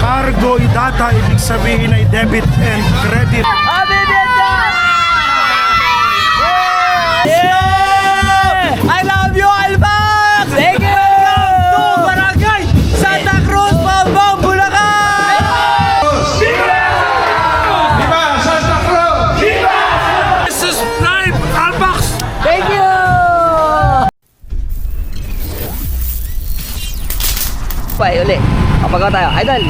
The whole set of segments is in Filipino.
Cargo data, ibig sabihin ay debit and credit. I love you, Albax! Thank you! Welcome to Barangay Santa Cruz, Paubong, Bulacan! Viva Santa Cruz! Viva! Subscribe Albax! Thank you! Pay uli. Kapag tayo, Idol.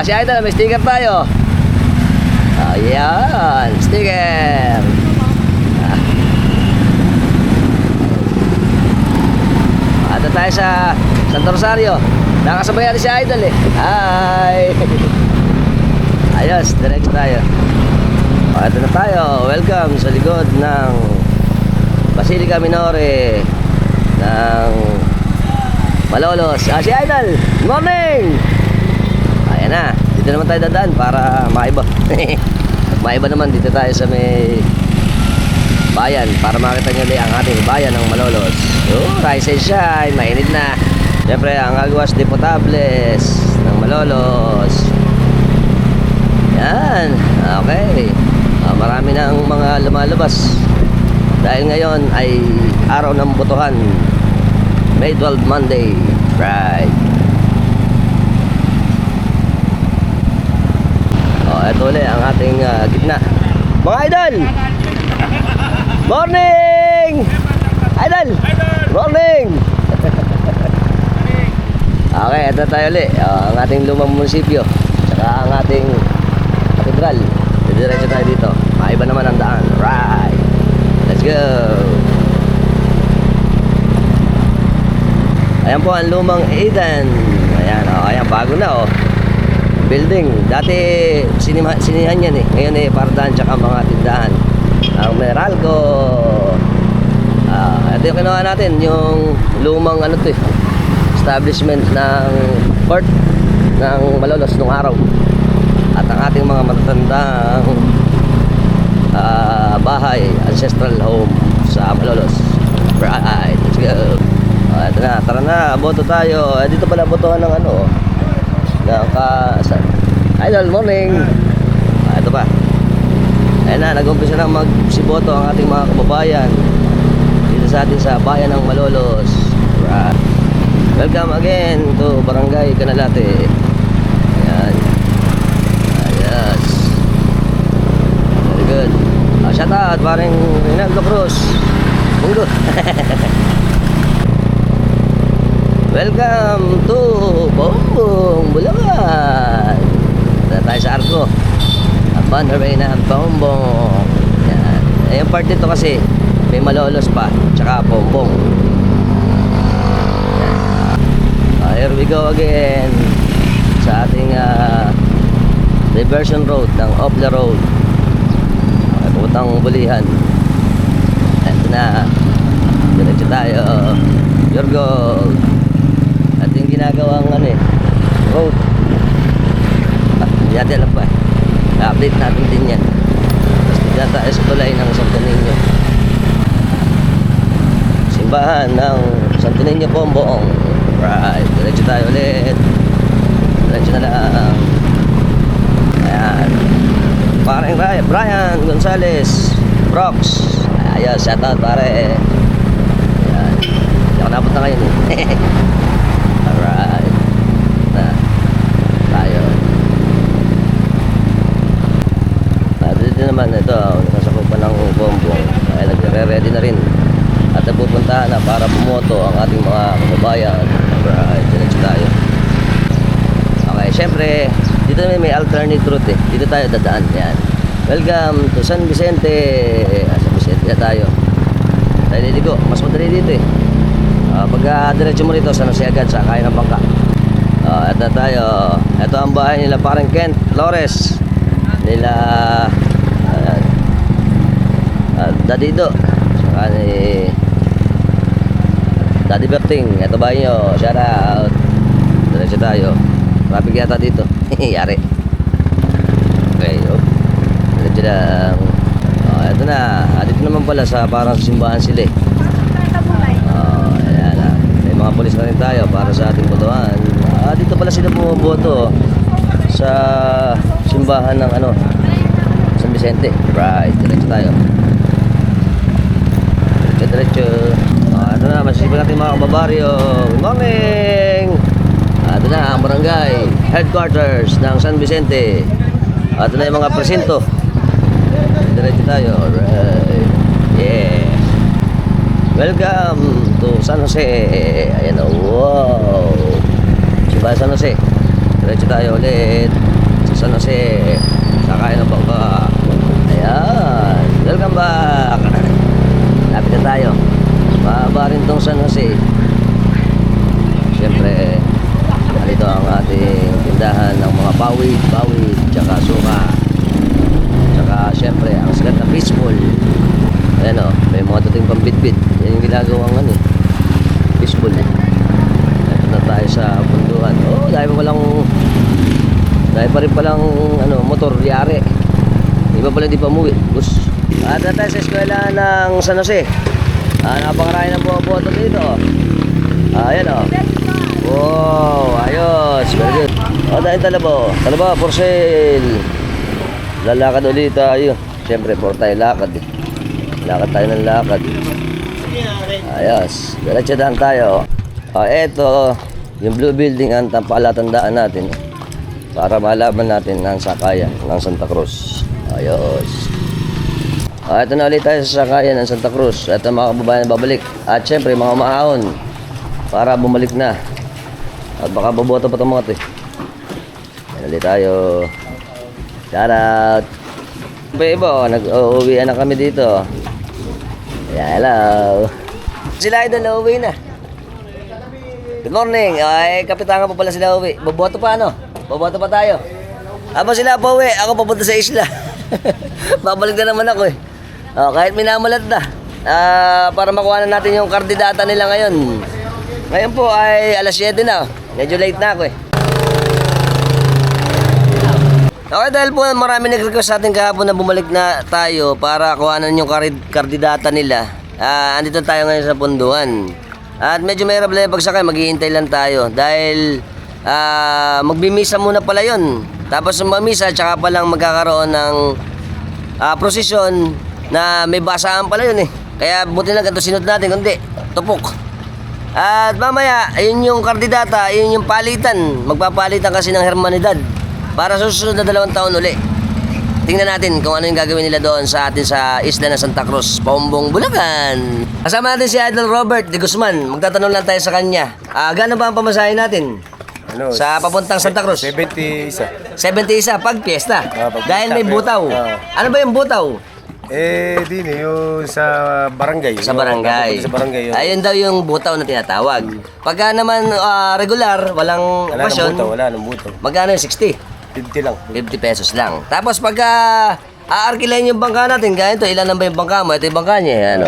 Si Idol, may sticker tayo. Ayan, sticker. Ato tayo sa Santo Rosario. Nakasabay natin si Idol eh. Hi! Ayos, diretso tayo. Ito na tayo. Welcome sa likod ng Basilica Minore ng Malolos. Si Idol, good morning! Ayan na, dito naman tayo dadaan para maiba. Maiba naman, dito tayo sa may bayan para makita nyo ulit ang ating bayan ng Malolos. Rise and shine, mainit na. Siyempre, ang Aguas de Potables ng Malolos. Yan, okay. Marami na ang mga lumalabas dahil ngayon ay araw ng botohan. May 12 Monday, right? Ito ulit ang ating gitna. Mga idol! Morning! Idol! Morning! Okay, ito tayo ulit. Ang ating lumang munisipyo. Saka ang ating katedral. Diretso tayo dito. Maiba naman ang daan. Right! Let's go! Ayan po ang lumang Eden. Ayan, ayan, bago na building. Dati sinihan yan eh. Ngayon eh, pardahan tsaka mga tindahan. Ang Meralco. Ito yung kinuha natin. Yung lumang ano to eh, establishment ng port ng Malolos nung araw. At ang ating mga matatandang bahay, ancestral home sa Malolos. Right, let's go. Ito na, tara na, boto tayo. Dito pala botohan ng ano Idol, morning. Ito pa. Ayan na, nag-umpisa na magsiboto ang ating mga kababayan dito sa atin sa bayan ng Malolos. Right. Welcome again to Barangay Canalate. Ayan. Ayos. Very good. Shout out, paring Rinaldo Cruz. Bungo. Welcome to Bongbong, Bulacan. Ito tayo sa Arco. Ang banner na Bongbong. Yan. Yung part dito kasi may Malolos pa, tsaka Bongbong. Here we go again sa ating diversion road ng Opla Road. Putang Bulihan. Ito na. Diretso tayo. Your goal. At yung ginagawang road, hindi natin alam pa i-update natin din yan. Tapos dito tayo sa tulay ng Santo Niño, simbahan ng Santo Niño Pomboong. Right, diretso tayo ulit. Diretso na lang. Ayan, parang Brian Gonzales Brox. Ayos, shout out pare. Ayan, hindi ako napunta ngayon eh. Alright. Na tayo. Dito naman ito, nasakupan ng Bongbong. Ay nagre-ready na rin. At napupuntahan na para bumoto ang ating mga kababayan. Alright, diretso tayo. Okay, syempre dito may alternate route eh. Dito tayo dadaan. Yan. Welcome to San Vicente. San Vicente na tayo. Tayo dito. Mas madali dito eh. Pagka diretso mo rito, sana siya agad sa kaya ng bangka. Ito tayo. Ito ang bahay nila parang Kent Flores. Nila Dadido. Saka ni Daddy Berting. Ito bahay nyo. Shout out. Diretso tayo. Traffic yata dito. Yari. Okay. Diretso lang. Ito na. Dito naman pala sa parang simbahan sila eh. Ayan na. May mga polis na rin tayo para sa ating botohan. Dito pala sila bumoboto sa simbahan ng San Vicente. Right, diretso tayo. Diretso. Ito na, masisipin natin mga kababaryo. Good morning! Ito na ang barangay headquarters ng San Vicente. Ito na yung mga presinto. Diretso tayo. Alright. Yeah. Welcome to San Jose. Ayan o. Wow. Simbahan San Jose. Diretso tayo ulit sa San Jose. Sakayan ng bangka. Ayan. Welcome back. Lapit na tayo. Mahaba rin tong San Jose. Siyempre, dito ang ating tindahan ng mga pawid, tsaka suka. Tsaka siyempre, ang sikat na fishball. Ayan o, may mga dating pambitbit. Yan yung ginagawang fishball. Ito na tayo sa punduhan. Oh, dahil pa rin palang motor, yari. Iba pala hindi pa umuwi. Bus. At na tayo sa eskwela ng San Jose. Napakarami ng bumoboto dito. Ayan o. Wow, ayos. Very good. Dahil Talaba for sale. Lalakad ulit tayo. Siyempre, for tayo lakad. Lakad tayo ng lakad. Ayos. Diretso tayo. Eto, yung blue building ang palatandaan natin para malaman natin ang sakayan ng Santa Cruz. Ayos. Ito na ulit tayo sa sakayan ng Santa Cruz. Ito mga kababayan babalik. At syempre mga maahon para bumalik na. At baka boboto pa itong mga ito. Ayan ulit tayo. Shout out. Iba, nag-uwian na kami dito. Ayan, hello. Sila idol na uwi na. Good morning. Ay, kapitangan pa pala sila uwi. Boboto pa Boboto pa tayo. Habang sila pa uwi, ako papunta sa isla. Babalik na naman ako eh. Kahit minamalat na. Para makuha na natin yung kardidata nila ngayon. Ngayon po ay alas 7 na. Medyo late na ako eh. Okay, dahil po marami nag-request sa atin kahapon na bumalik na tayo para kuhanan yung kardidata nila. Andito tayo ngayon sa punduhan. At medyo mahirap lang yung pagsakay, maghihintay lang tayo. Dahil magbimisa muna pala yun. Tapos mamisa, tsaka palang magkakaroon ng prosesyon na may basahan pala yun eh. Kaya buti na ganito sinod natin, kundi tupok. At mamaya, ayun yung kardidata, ayun yung palitan. Magpapalitan kasi ng hermanidad para susunod na 2 taon uli. Tingnan natin kung ano yung gagawin nila doon sa atin sa isla ng Santa Cruz, Paumbong, Bulacan. Kasama natin si Idol Robert de Guzman. Magtatanong lang tayo sa kanya. Gaano ba ang pamasahe natin? Sa papuntang Santa Cruz? 71. 71 pag piyesta. Pag Dahil may butaw. Ano ba yung butaw? Din yung sa barangay. Sa barangay. Sa barangay yun. Ayun daw yung butaw na tinatawag. Pagka naman regular, walang Wala okasyon, nang butaw. magkano yung 60? 50 lang. 50 pesos lang. Tapos pagka aarkilahin yung bangka natin, ganito, ilan na ba yung bangka mo? Ito yung bangka niya, ano?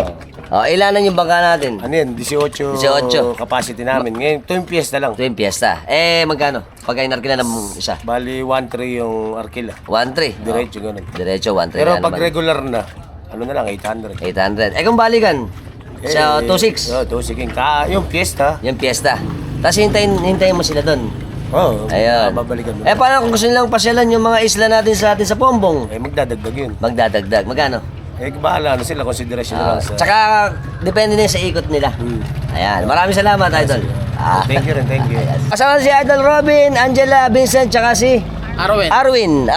Ilanan yung bangka natin? Ano yan? 18 18 capacity namin. Ngayon, ito yung piyesta lang. Ito yung piyesta. Magkano? Pagka inarkilan ng isa? Bali, 1.3 yung arkila. 1.3. Diretso, ganun. Diretso, 1.3. Pero na pag naman. regular na, ano na lang, 800. 800. Kung balikan? Sa 2.6? Oo, 2.6. Yung piyesta. Yung piyesta. Tapos hintayin mo sila doon. Oo, Ayun. babalikan mo. Paano kung gusto nilang pasyalan yung mga isla natin sa Pombong? Magdadagdag yun. Magdadagdag. Magkano? Bahala na sila, konsiderasyon na lang sa... Tsaka, depende na sa ikot nila. Ayan. Maraming salamat, Idol. Thank you rin, thank you. Kasama si Idol Robin, Angela, Vincent, tsaka si Arwin.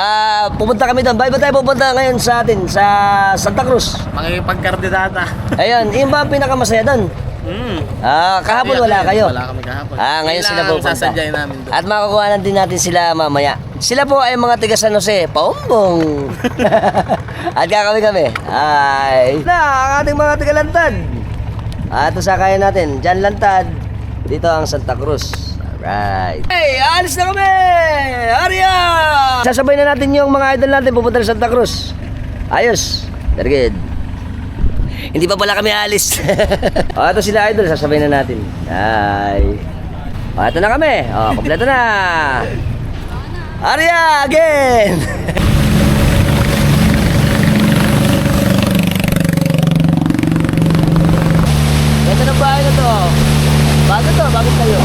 Pupunta kami doon. Ba't ba tayo pupunta ngayon sa atin, sa Santa Cruz? Makikipagkardidata. Ayun, yung ba ang pinakamasaya doon? Kahapon wala kayo. Wala kami kahapon. Ngayon sila Kailangan pupunta. sasadyain namin doon. At makukuha din natin sila mamaya. Sila po ay mga taga San Jose, Paumbong. At kami. Ay. Ang ating mga taga Lantad. Ito sakayan natin. Diyan Lantad. Dito ang Santa Cruz. Alright. Hey, alis na kami! Arya! Sasabay na natin yung mga idol natin pupunta sa Santa Cruz. Ayos. Very good. Hindi pa pala kami alis. Ito sila idol, sasabay na natin. Ay. Ito na kami. Kompleto na. Arya, again! Ganda ng bahay na to. Bago tayo.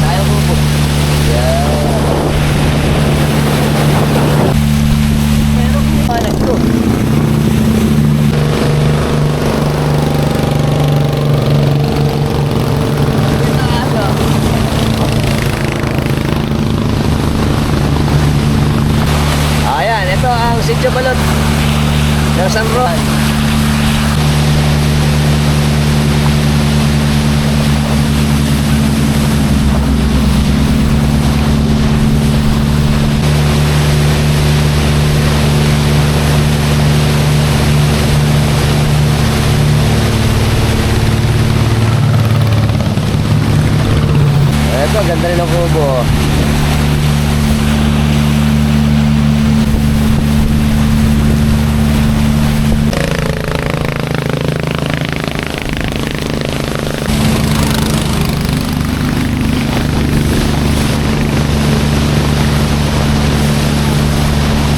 Tayo po. Medyo balot. Ng San Juan. Ito, ganda rin ang kubo.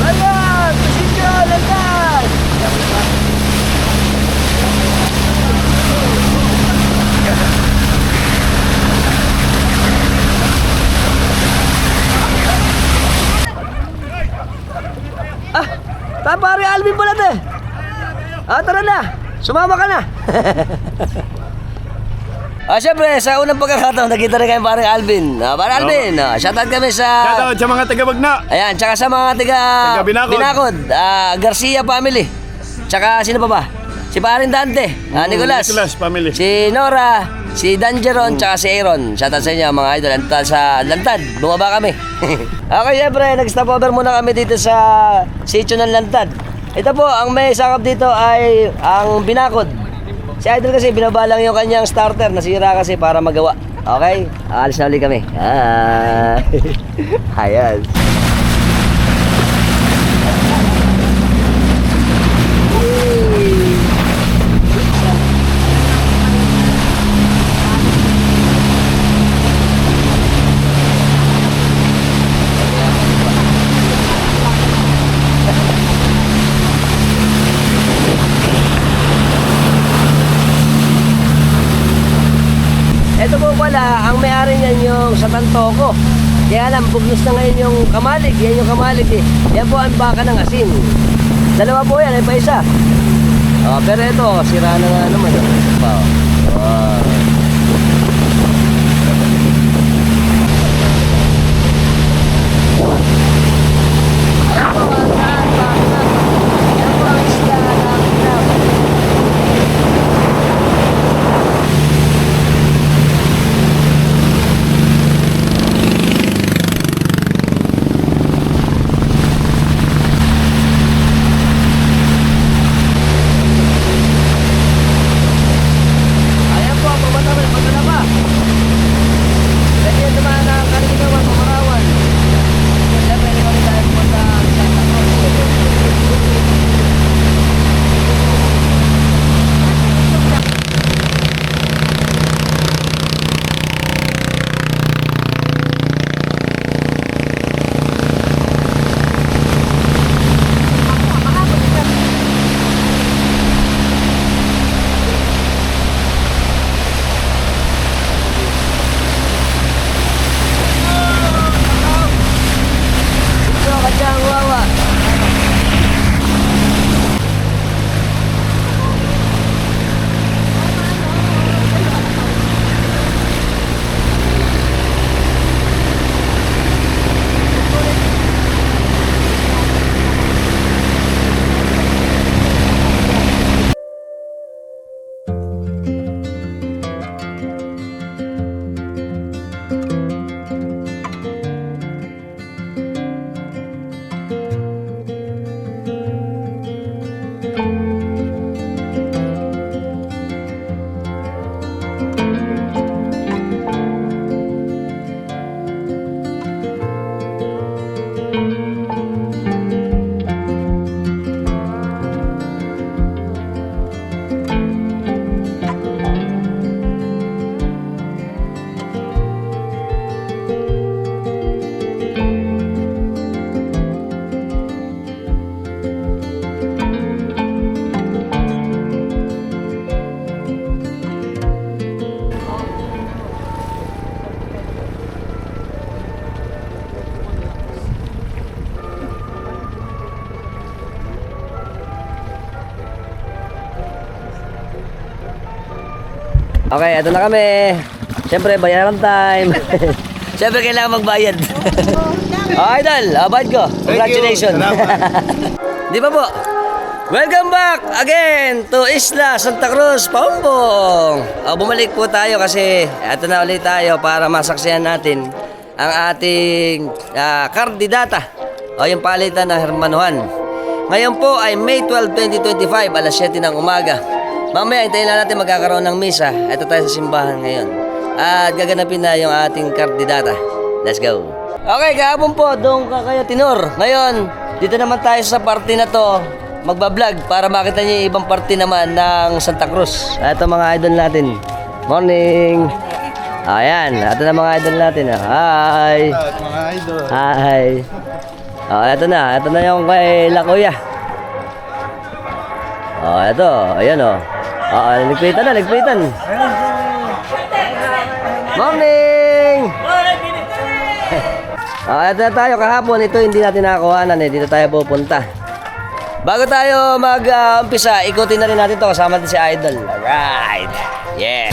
Bayan! Pasensya! Lantan! Pare Alvin pala te. Tara na. Sumama ka na. Syempre, sa unang pagkakataon, nakita rin kayo pare Alvin. Pare Alvin, shoutout kami sa... Shoutout sa mga taga-Bagna. Ayan, tsaka sa mga taga Binakod. Binakod, Garcia family. Tsaka sino pa ba? Si Paring Dante, Nicolas. Nicolas family. Si Nora, si Dangeron, tsaka si Aaron. Shoutout sa inyo mga idol. Lantad sa Lantad, bumaba kami. Okay, syempre, nag-stop over muna kami dito sa sitio ng Lantad. Ito po, ang may sakap dito ay ang Binakod. Si Idol kasi binaba lang yung kanyang starter, nasira kasi para magawa. Okay? Aalis na ulit kami. Ayan. Ito po pala, ang may-ari niyan yung sa Tantoko. Kaya lang, bugnos na ngayon yung kamalig. Yan yung kamalig eh. Yan po ang baka ng asin. Dalawa po yan, ay pa isa. Pero ito, sira na nga naman. Isa pa. Ayan po, ang saan, baka na. Yan po ang isla na pinap. Okay, ito na kami. Siyempre, bayaran time. Siyempre, kailangan magbayad. Idol, bayad ko. Congratulations. Di ba po? Welcome back again to Isla Santa Cruz, Paumbong. Bumalik po tayo kasi ito na ulit tayo para masaksihan natin ang ating kandidata o yung palitan ng Hermanuhan. Ngayon po ay May 12, 2025, alas 7 ng umaga. Mamaya, hintayin na natin magkakaroon ng misa. Ito tayo sa simbahan ngayon. At gaganapin na yung ating kandidata. Let's go. Okay, kahapon po, doon ka kayo tinur. Ngayon, dito naman tayo sa party na to. Magbablog para makita niyo yung ibang party naman ng Santa Cruz. Ito mga idol natin. Morning. Ayan, ito na mga idol natin. Hi. Mga idol. Hi. Ito na yung kay La Kuya. Ito, ayan ligpitan. Morning! Ito na tayo kahapon. Ito hindi natin nakakuhanan dito tayo pupunta. Bago tayo mag-umpisa, ikutin na rin natin to kasama natin si Idol. Alright! Yeah!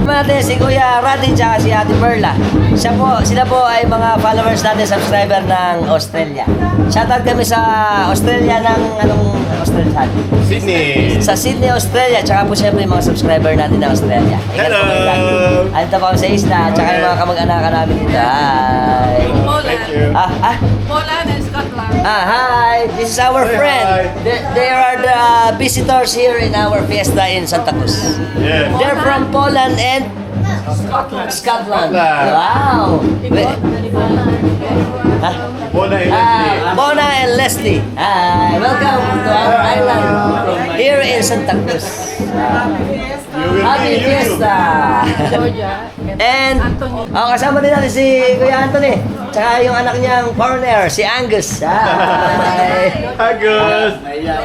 Natin si Kuya Radin tsaka si Ate Perla. Sila po ay mga followers natin, subscriber ng Australia. Shoutout kami sa Australia ng Australia? Sydney. Sa Sydney, Australia. Tsaka po siyempre yung mga subscriber natin ng Australia. Hello! Andito po kami sa isla. Tsaka yung mga kamag-anakan namin dito. Hi! Thank you. Poland and Scotland. Hi! This is our friend. They are the visitors here in our fiesta in Santa Cruz. Yeah. They're from Poland and Scotland. Wow! Bona and Leslie. Hi! Welcome to our island here in Santa Cruz. Happy Fiesta! And kasama din natin si Kuya Anthony. Tsaka yung anak niyang foreigner, si Angus. Hi! Agus.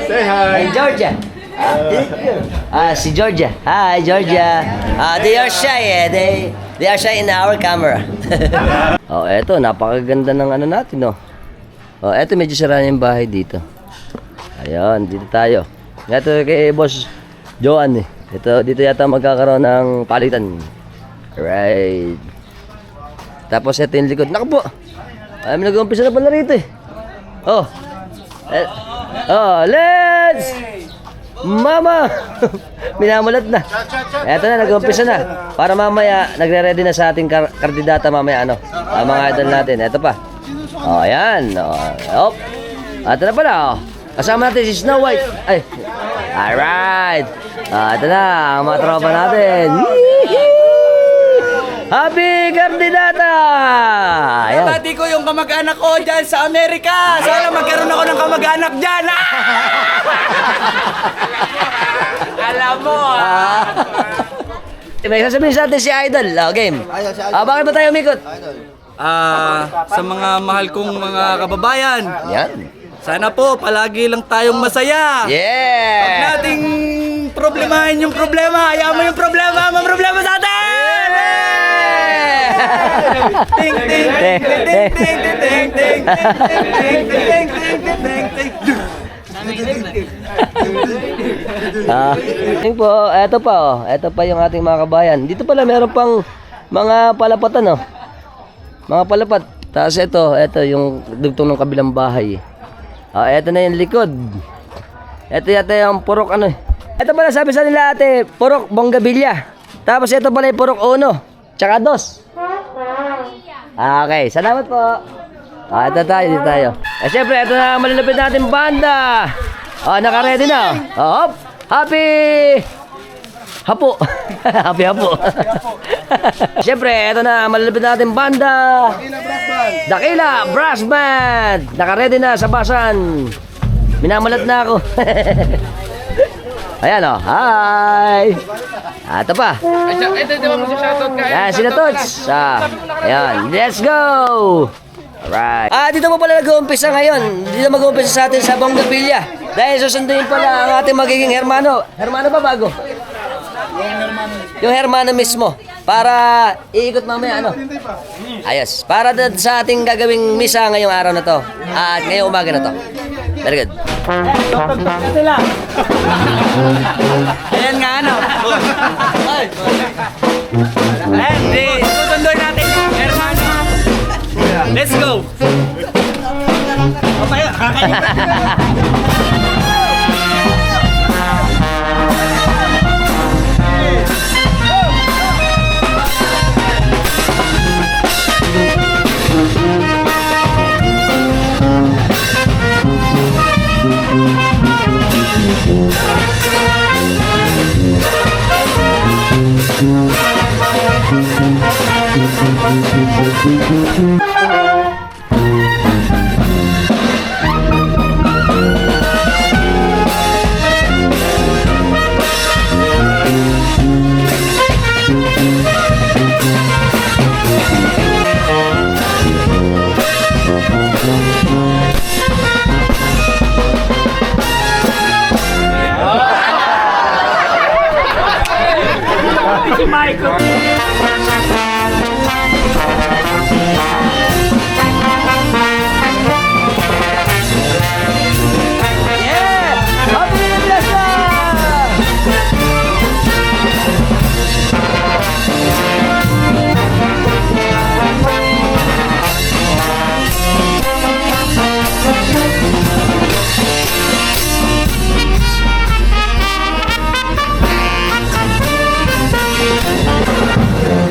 Say hi. Hi, Georgia. Si Georgia. Hi, Georgia. They are shy They are shy in our camera. Eto, napakaganda ng natin, eto medyo sira na yung bahay dito. Ayun, dito tayo. Ito kay Boss Joan dito yata magkakaroon ng palitan. Right. Tapos ito yung likod. Naku po! Ay, nag-umpisa na pala rito let's! Mama! Minamulat na. Eto na, nag-umpisa na. Para mamaya, nagre-ready na sa ating kandidata mamaya, mga idol natin. Eto pa. Ayan. Eto na pala, kasama natin si Snow White. Ay. Alright. Ito na, ang mga tropa natin. Happy kandidata! Ayan. Pati ko yung kamag-anak ko dyan sa Amerika. Sana magkaroon ako ng kamag-anak dyan. Alam mo May sasabihin sa atin si Idol. Game. Bakit ba tayo umikot? sa mga mahal kong mga kababayan, Yan. sana po palagi lang tayong masaya. Yeah! Huwag nating problemahin yung problema. Hayaan mo yung problema, problema sa atin! Ting ting ting ting ting ting ting ting ting ting ting ting. Ito po, ito pa yung ating mga kabayan. Dito pala meron pang mga palapatan, mga palapat. Tapos ito yung dugtong ng kabilang bahay. Ito na yung likod. Ito yata yung purok Ito pala sabi sa nila ate, purok Bonggabilya. Tapos ito pala yung purok 1, tsaka 2. Okay, salamat po. Ito tayo, dito tayo. Siyempre, ito na malalapit natin banda. Naka-ready na. Hop! Happy Hapo. Happy hapo. Siyempre, eto na, malalapit natin banda. Dakila Brass Band. Naka-ready na sa basan. Minamalat na ako. Ayan o. Hi. Ito pa. Yan, sila Tots. Ayan, let's go. Alright. Dito po pala nag-uumpisa ngayon. Dito mag-uumpisa sa atin sa Bongabilla. Dahil susunduin pala ang ating magiging hermano. Hermano ba bago? Yung hermano mismo. Para iikot mamaya ano. Ayos. Para sa ating gagawing misa ngayong araw na to. At ngayong umaga na to. Very good. Ayan nga ano. Ayan, susunduin natin yung hermano. Let's go.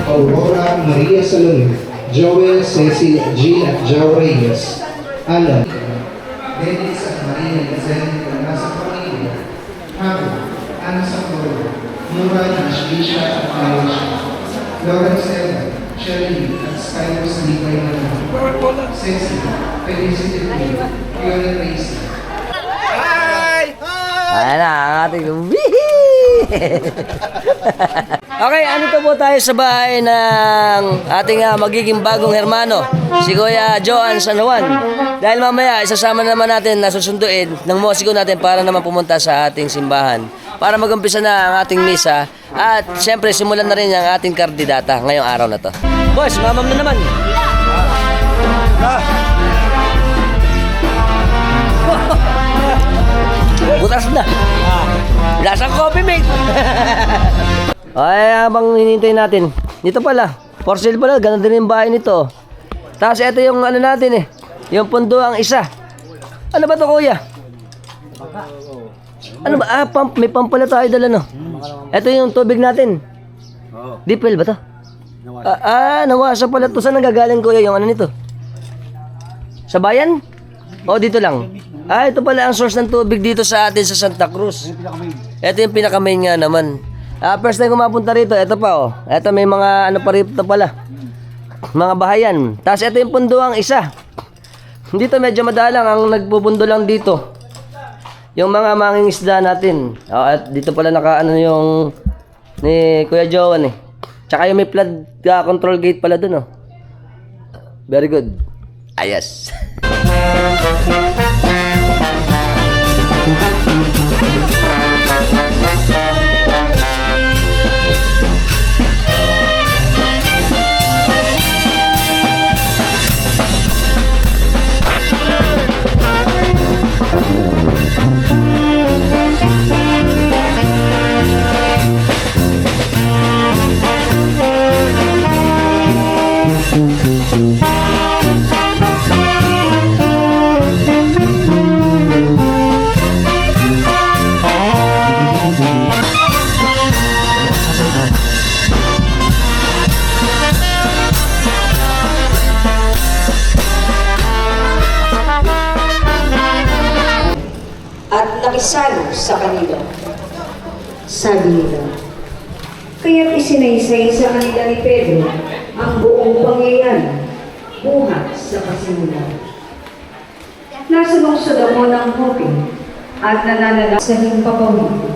Aurora Maria Salome, Joel Cecil G. at Joe Reyes, Alan, Dennis at Maria Lizen Nasa Pamilya, Hago, Ana Sakuro, Mura Nashlisha at Marisha, Lawrence Eva, Sherry at Skyler Salipay Manang, Cecil, Felicity P, Fiona Tracy. Ayan na, ang ating Okay, andito po tayo sa bahay ng ating magiging bagong hermano, si Kuya Joan San Juan. Dahil mamaya, isasama naman natin na susunduin ng musiko natin para naman pumunta sa ating simbahan. Para mag-umpisa na ang ating misa at siyempre simulan na rin ang ating kardidata ngayong araw na to. Boss, mamam na naman. Butas na. Lasang coffee, mate. Ay, habang hinihintay natin. Dito pala. For sale pala. Ganun din yung bahay nito. Tapos ito yung ano natin eh. Yung pundo ang isa. Ano ba to, kuya? Ano ba? Pump. May pump pala tayo dala, no? Ito yung tubig natin. Deep well ba to? Nawasa pala to. Saan nagagaling, kuya, yung ano nito? Sa bayan? O, dito lang. Ito pala ang source ng tubig dito sa atin sa Santa Cruz. Ito yung pinaka-main nga naman. First time ko mapunta rito, ito pa oh. Ito may mga ano pa rito pala. Mga bahayan. Tapos ito yung pundo ang isa. Dito medyo madalang ang nagpupundo lang dito. Yung mga mangingisda natin. At dito pala naka-ano yung ni Kuya Joan eh. Tsaka yung may flood control gate pala dun oh. Very good. Ayos. at nakisalo sa kanila. Sabi nila, Kaya't isinaysay sa kanila ni Pedro ang buong pangyayari buhat sa pasimula. Nasa lungsod ako ng Joppe at nananalangin sa himpapawid.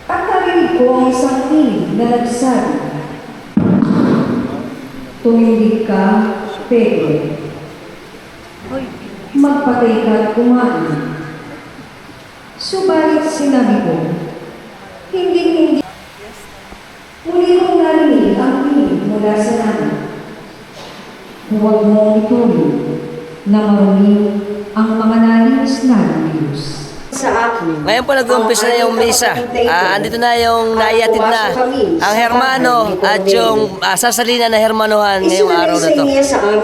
At narinig ko ang isang tinig na nagsabi, "Tumindig ka, Pedro. Magpatay ka at kumain." Subalit sinabi ko, hindi. Muli kong narinig ang tinig mula sa langit. Huwag mong ituloy na marumi ang mga nalinis na ng Diyos. Sa akin. Ngayon po nag-umpisa na yung misa. Andito na yung naiatid na ang Hermano at yung sasalina na Hermanohan ngayong araw na to.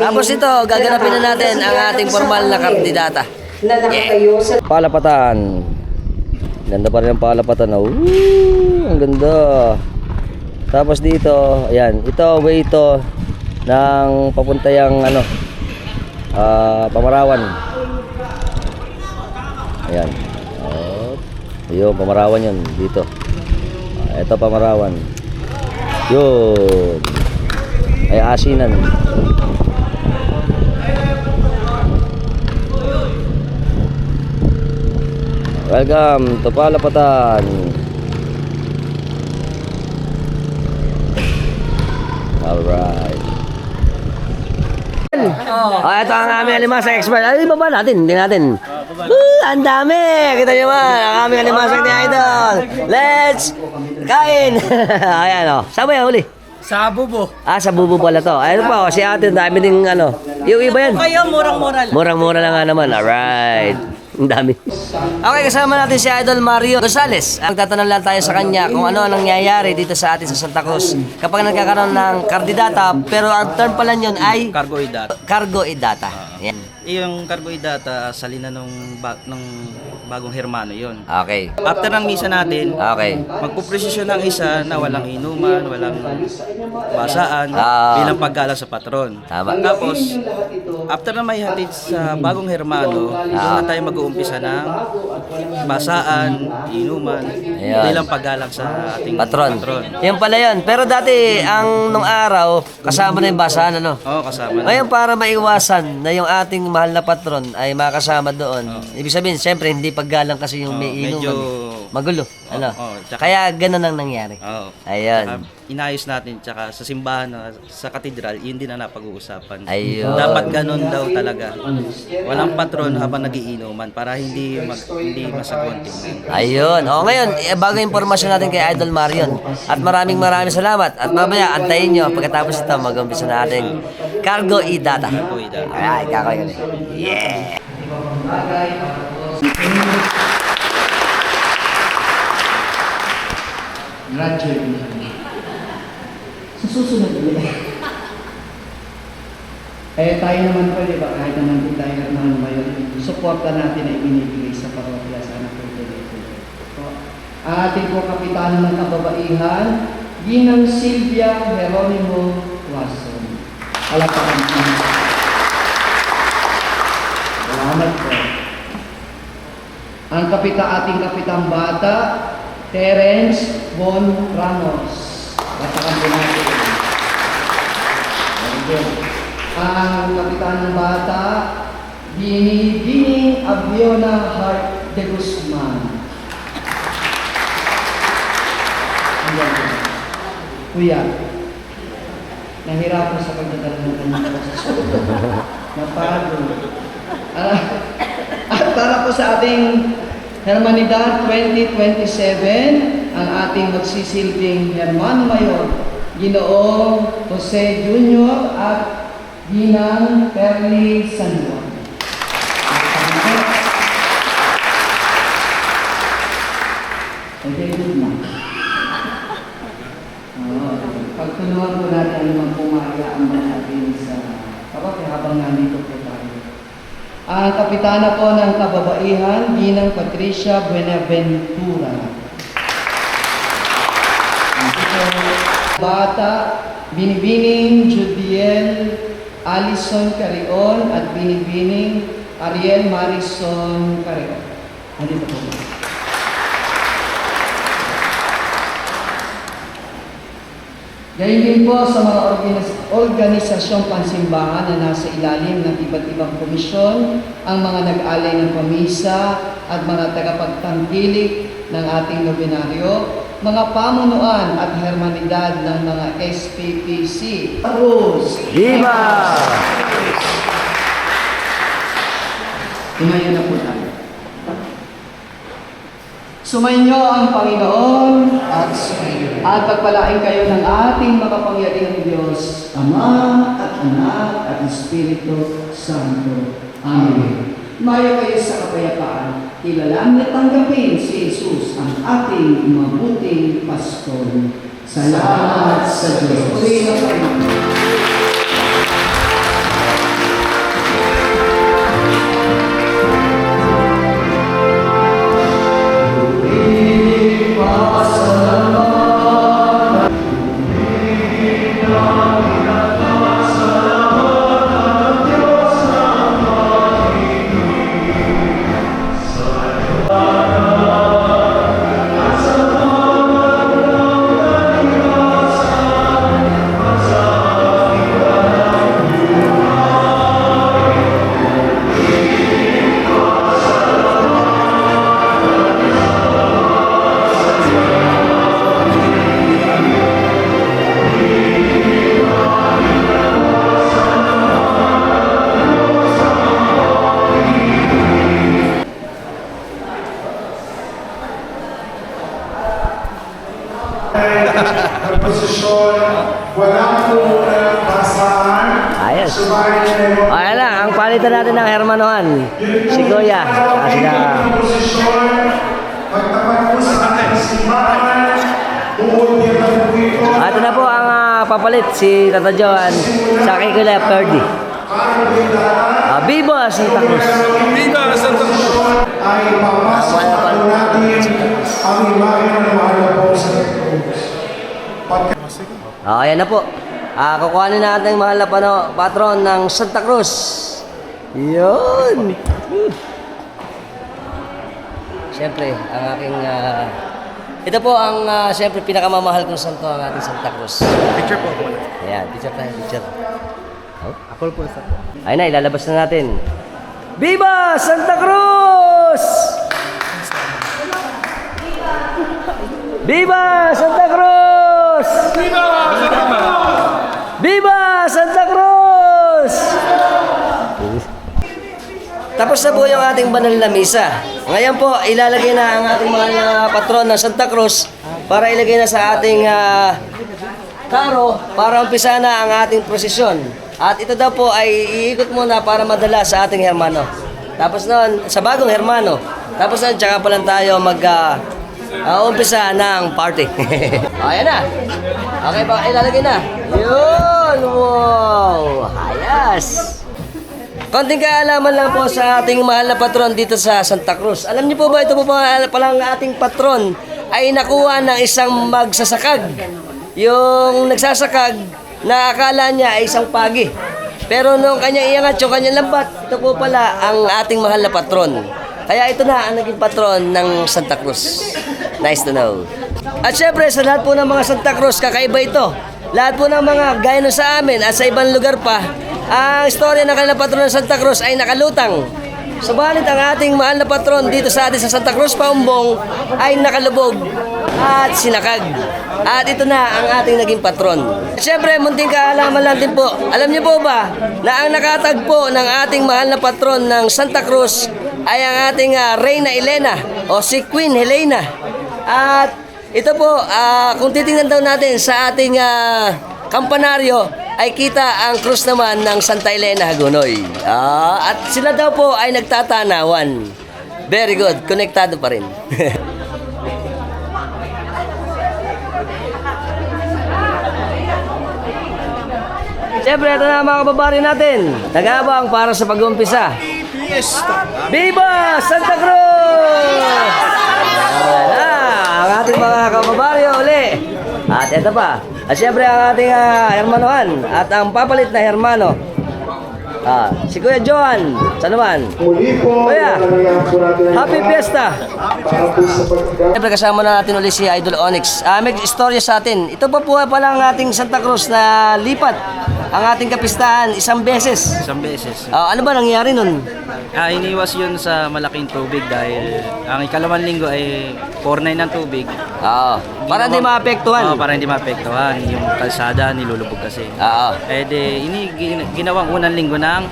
Tapos ito, gaganapin na natin ang ating formal na kandidata. Yeah. Palapatan. Ganda pa rin ang palapatan. Ang ganda. Tapos dito, ayan, ito way ito ng papuntayang Pamarawan. Ayan. Ayun, Pamarawan yun dito. Ito Pamarawan. Yun. Ay asinan. Welcome to Palapatan. Alright. Ito ang aming alimasag expert. Ay, baba natin. Hindi natin. Ang dami. Kita nyo ba? Ang aming alimasag ni Idol. Let's kain. Ayan o. Saan ba yan huli? Sa bubo. Sa bubo pala to. Ayun po, si ate, dami ding yung iba yan. Kayo, murang-mura lang. Murang-mura lang nga naman. Alright. Ang dami. Okay, kasama natin si Idol Mario Gonzales. Magtatanong lang tayo sa kanya kung ano ang nangyayari dito sa atin sa Santa Cruz kapag nagkakaroon ng kandidata, pero ang term pala yun ay Cargo Idata. Yan. Yung cargo data salina nung bagong Hermano yon. Okay. After ng misa natin, Okay. magpupresisyon ng isa na walang inuman, walang basaan, bilang paggala sa patron. Tama. Tapos, after na may hatid sa bagong Hermano, doon na tayo mag-uumpisa ng basaan, inuman, Ayan. bilang paggalang sa ating Patron. Yan pala yun. Pero dati, nung araw, kasama na yung basahan, Oo, kasama na. Ngayon, para maiwasan na yung ating mahal na patron ay makasama doon. Ibig sabihin, siyempre, hindi paggalang kasi yung may inuman. medyo magulo. tsaka- Kaya ganun ang nangyari. Oo. Ayun. Tsaka inayos natin, tsaka sa simbahan, sa katedral, yun din na napag-uusapan. Ayun. Dapat ganun daw talaga. Walang patron habang nagiinuman para hindi masagwan tingnan. Ayun. O ngayon, bago impormasyon natin kay Idol Marion. At maraming salamat. At mamaya, antayin nyo. Pagkatapos ito, mag-umpisa na ating Cargo Idata. Cargo Idata. Ay, kakoy. Yeah! Graduate na kami. Sa susunod ulit. Tayo naman po, di ba, kahit naman din tayo naman ngayon, suporta natin na ibinibigay sa parokya sa anak ko. So, ating po kapitano ng kababaihan, Ginang Silvia Geronimo Wasson. Palapakan po. Salamat po. Ang ating kapitang bata, Terence Von Ramos. Palapakan po natin. Very good. Ang kapitan ng bata, Gining Abiona Hart de Guzman. Ayan. Kuya, nahirapan sa pagdadala ng kanyang proseso. Napagod. At para po sa ating Hermanidad 2027, ang ating magsisilbing Hermano Mayor, Ginoong Jose Jr. at Ginang Perly San Juan. Okay, good na. Pagtulungan po natin ang mga pumayaan ba natin sa kapag habang nandito po tayo. Ang kapitana po ng kababaihan, Ginang Patricia Buenaventura. Bata, Binibining Judiel Alison Carion at Binibining Ariel Marison Carion. Nandito po. Gayon din po sa mga organisasyong pansimbahan na nasa ilalim ng iba't ibang komisyon, ang mga nag-alay ng pamisa at mga tagapagtangkilik ng ating nobinaryo, mga pamunuan at hermanidad ng mga SPPC. Cruz! Viva! Tumayo na po tayo. Sumainyo ang Panginoon at pagpalain kayo ng ating makapangyarihang Diyos, Ama at Anak at Espiritu Santo. Amen. Mayo kayo sa kapayapaan. Kilalaan na tanggapin si Jesus ang ating mabuting Paskon. Salamat sa Diyos. Purihin ang Panginoon. Posisyon, wala po basahan. Ayos. Subalit, Okay lang, ang palitan natin ng hermanohan. Si Kuya. Sila. posisyon, magtapat po sa ating simbahan, uuntiyan po ito. Ito na po ang papalit, si Tata Joan sa kay Kuya Ferdy. Viva Santa Cruz! Viva Santa Cruz! Ay papasok po natin ang imahe ng mahal na po sa Cruz. Ayan na po. Kukuhanin natin ang mahal na patron ng Santa Cruz. Yun. Siyempre, ang aking... ito po ang siyempre pinakamamahal kong santo, ang ating Santa Cruz. Picture po muna. Ayan, picture tayo, picture. Oh? Ako po sa... Ayun na, ilalabas na natin. Viva Santa Cruz! Viva Santa Cruz! Viva Santa Cruz! Viva Santa Cruz! Tapos na po yung ating banal na misa. Ngayon po, ilalagay na ang ating mga patron ng Santa Cruz para ilagay na sa ating karo para umpisa na ang ating prosesyon. At ito daw po ay iikot muna para madala sa ating hermano. Tapos noon, sa bagong hermano. Tapos noon, tsaka pa lang tayo umpisa ng party. Ayan na. Okay ba? Ilalagay na. Yun! Wow! Hayas! Konting kaalaman lang po sa ating mahal na patron dito sa Santa Cruz. Alam niyo po ba, ito po palang ating patron ay nakuha ng isang magsasakag. Yung nagsasakag na akala niya ay isang pagi. Pero nung kanya iangat yung kanyang lambat, ito po pala ang ating mahal na patron. Kaya ito na ang naging patron ng Santa Cruz. Nice to know. At syempre, sa lahat po ng mga Santa Cruz, kakaiba ito. Lahat po ng mga gaya nun sa amin at sa ibang lugar pa, ang istorya ng kanilang patron ng Santa Cruz ay nakalutang. Subalit ang ating mahal na patron dito sa atin sa Santa Cruz, Paumbong, ay nakalubog at sinakag. At ito na ang ating naging patron. Siyempre, munting kaalaman lang din po. Alam niyo po ba na ang nakatagpo ng ating mahal na patron ng Santa Cruz ay ang ating Reyna Elena o si Queen Helena. At ito po, kung titingnan daw natin sa ating kampanaryo, ay kita ang krus naman ng Santa Elena Hagonoy. At sila daw po ay nagtatanawan. Very good, konektado pa rin. Siyempre, ito na mga kababayan natin. Nag-aabang para sa pag-umpisa. Viva Santa Cruz! Ayan na, ang ating mga kababayan uli. At ito pa. At siyempre ang ating hermanohan at ang papalit na hermano. Si Kuya Johan, saan naman? Muli po, Kuya, lalagyan po natin ang Happy lahat Fiesta! para po sa pagkakas. Siyempre kasama na natin ulit si Idol Onyx. May istorya sa atin. Ito pa po pala ang ating Santa Cruz na lipat ang ating kapistahan isang beses. Isang beses. Ano ba nangyari nun? Iniwas yun sa malaking tubig dahil ang ikalawang linggo ay 4-9 ng tubig. Para hindi maapektuhan. Para hindi maapektuhan. Yung kalsada nilulubog kasi. Ginawang unang linggo ng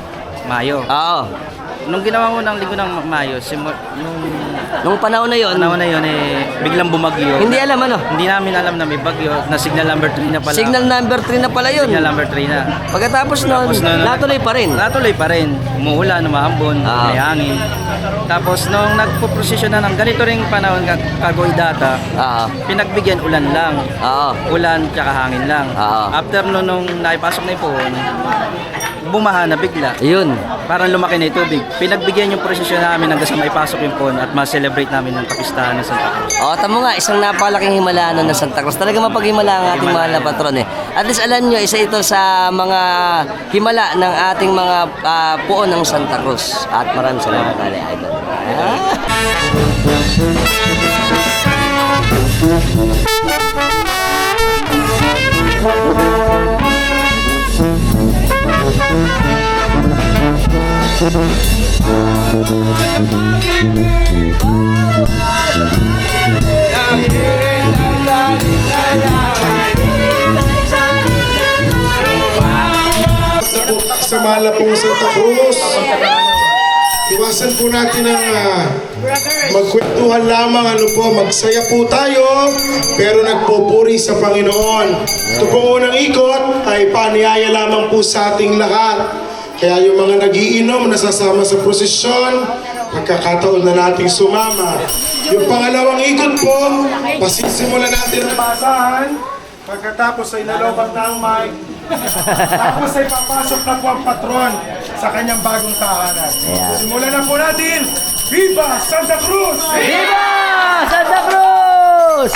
Mayo. Nung ginawang unang linggo ng Mayo, Nung panahon na yon, biglang bumagyo. hindi alam ano. Hindi namin alam na may bagyo, na signal number 3 na pala. Signal number 3 na pala yun. Signal number 3 na. Pagkatapos nun, natuloy pa rin. Natuloy pa rin. Umuulan, umaambon, may hangin. Tapos nung nagpo-prosesyon na ng ganito ring panahon, kagoy data, pinagbigyan ulan lang. Ulan tsaka hangin lang. After nung naipasok na yung puon, bumaha na bigla. Yun. Parang lumaki na yung tubig. Pinagbigyan yung prosesyon namin hanggang sa maipasok yung puon at ma-celebrate namin ng kapistahan ng Santa Cruz. Tamo nga, isang napalaking himala ng Santa Cruz. Talaga mapaghimala ang ating mahal na patron eh. At least alam nyo, isa ito sa mga himala ng ating mga puon ng Santa Cruz. At maraming salamat, Ali Idol. Sa mahal na pong Santa Cruz, iwasan po natin ang magkwentuhan lamang, magsaya po tayo, pero nagpupuri sa Panginoon. Ito pong unang ikot ay paniyaya lamang po sa ating lahat. Kaya yung mga nagiinom, nasasama sa prosesyon, pagkakataon na nating sumama. Yung pangalawang ikot po, pasisimulan natin ang basahan. Pagkatapos ay nalobat na ang mic. Tapos ay papasok na po ang patron sa kanyang bagong tahanan. Simulan na po natin. Viva Santa Cruz! Viva Santa Cruz!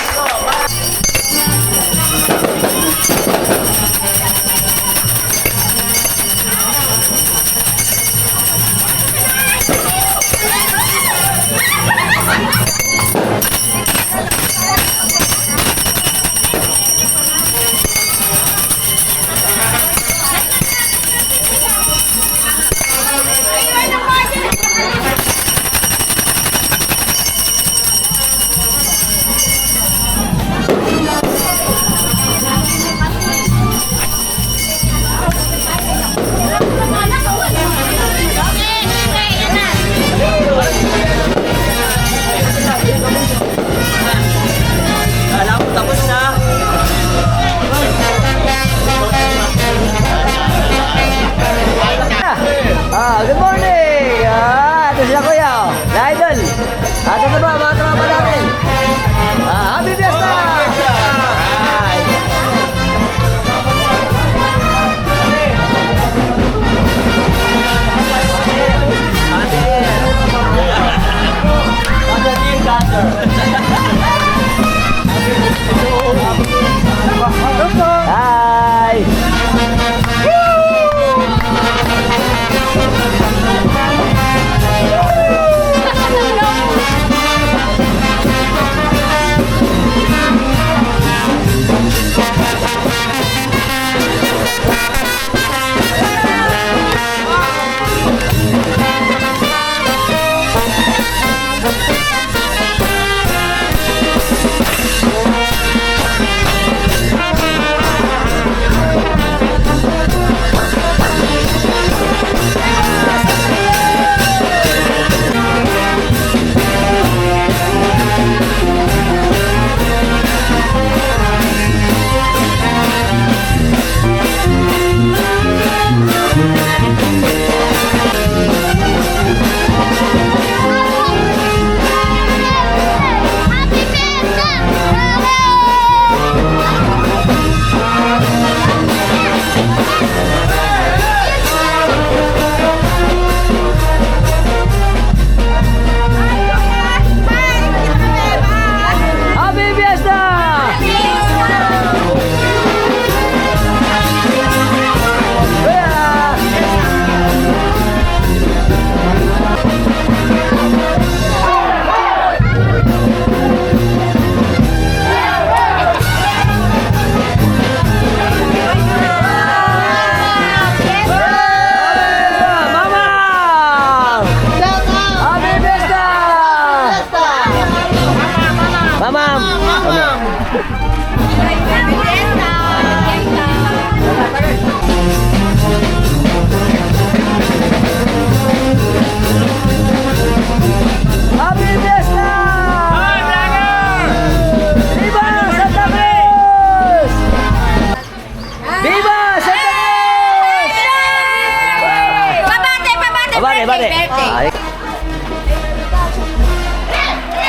bate. Ay.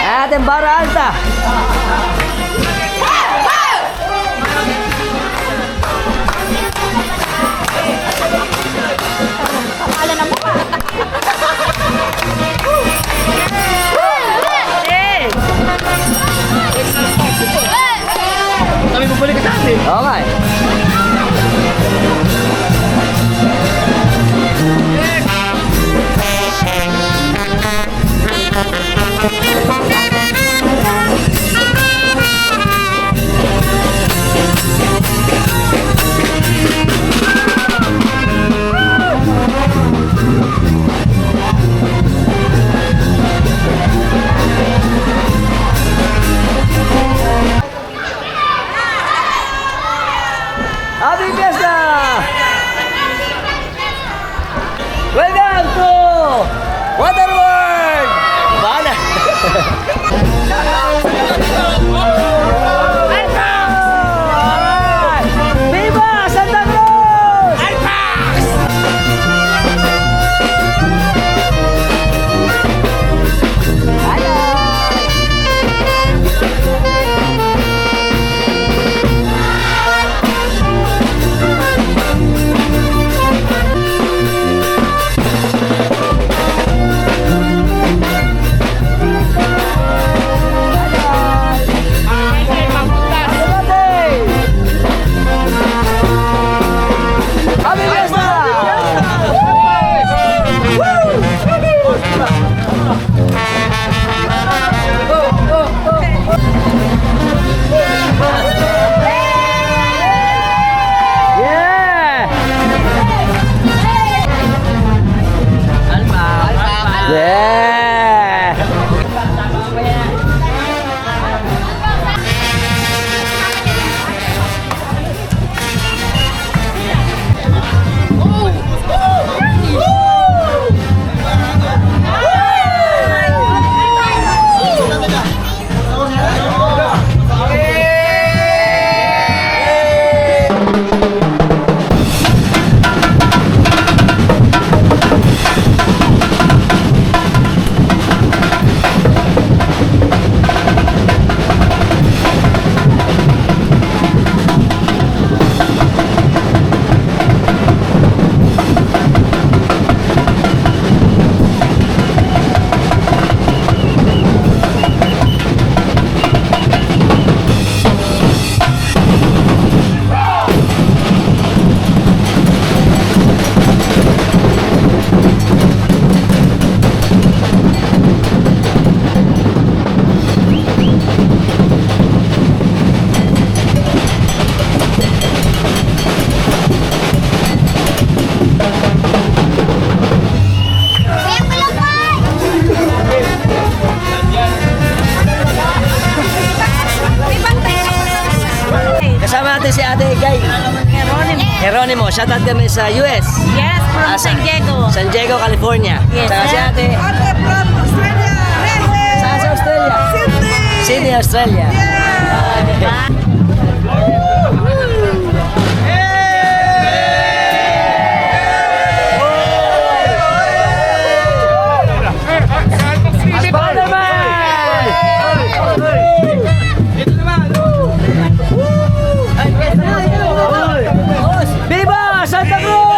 Ating Barra Alta. Kami bubalik ka sa atin. Okay. Happy Fiesta! Welcome to Waterworld! Bala! Alright! Viva Santa Cruz! Happy Fiesta! Yeah! Yeah! Kasama natin si Ate Gay. Geronimo, shout out kami sa US. Yes, from San Diego. San Diego, California. Yes. Saka si Ate. from Australia. Saan sa Australia? Sydney, Australia. Viva Santa Cruz!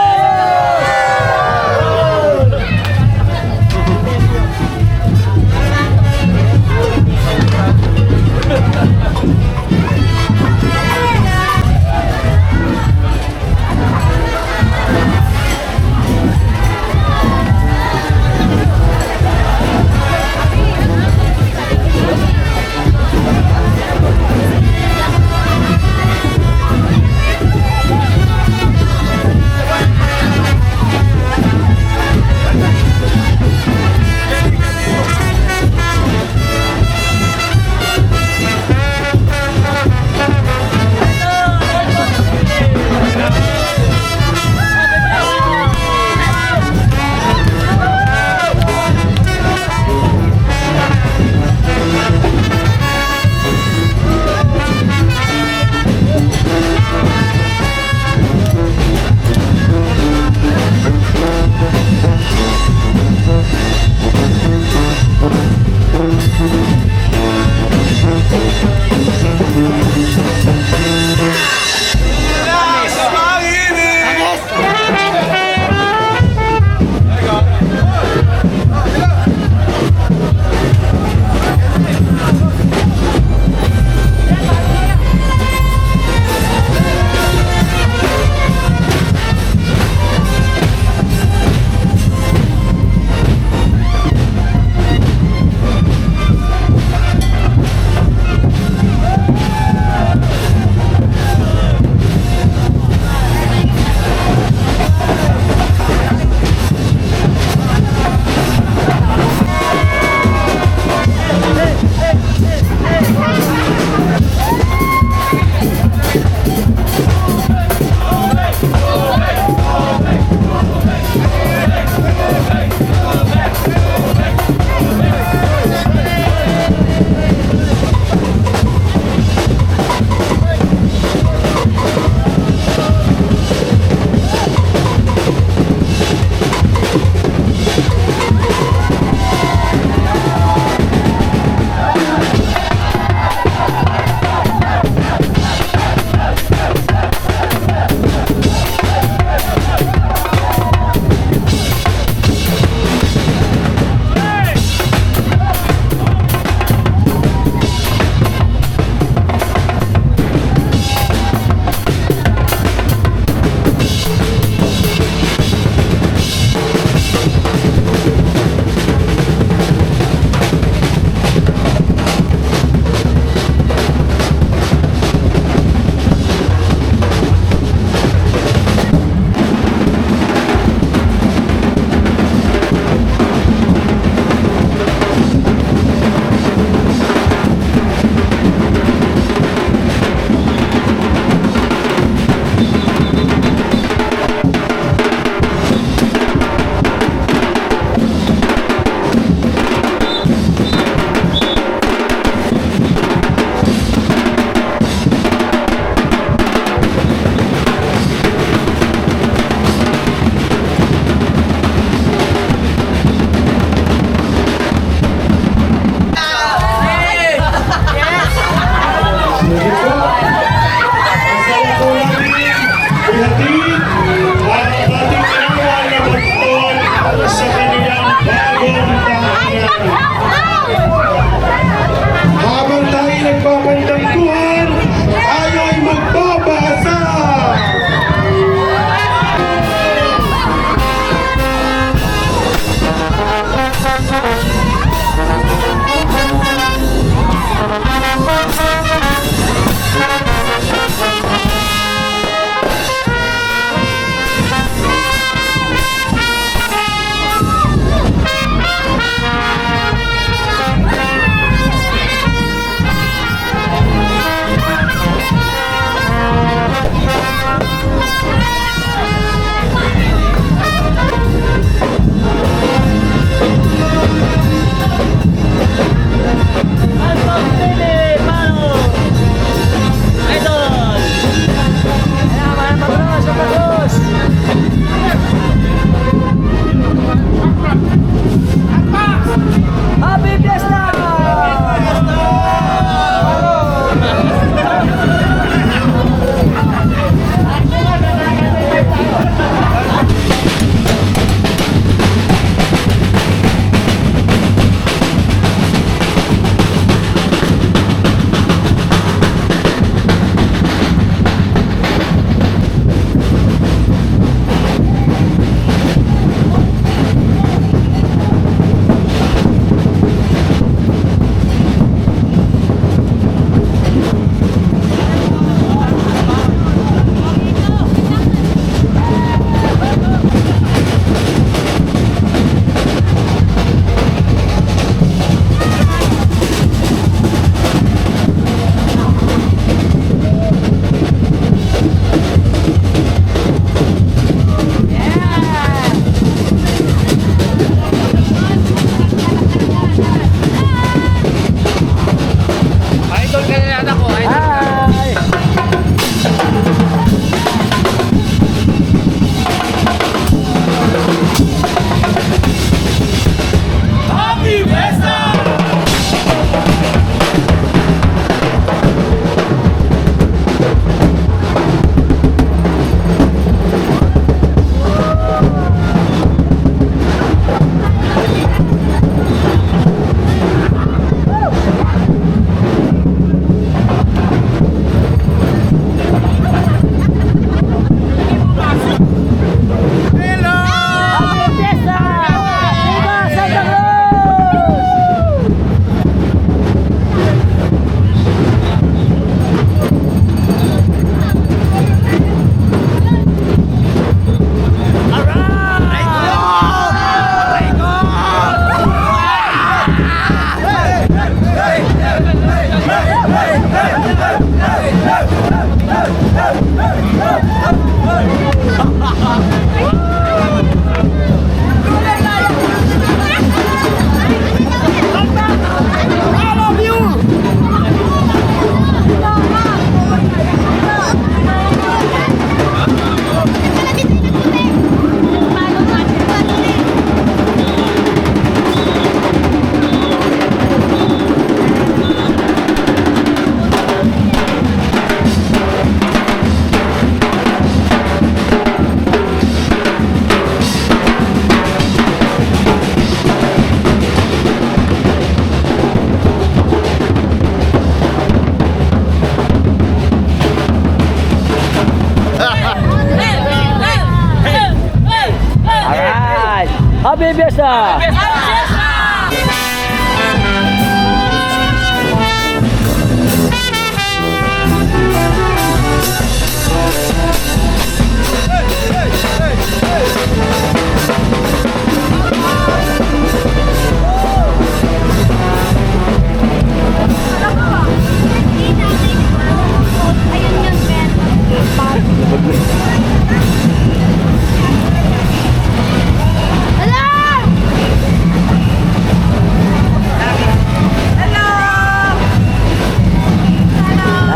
Happy Fiesta!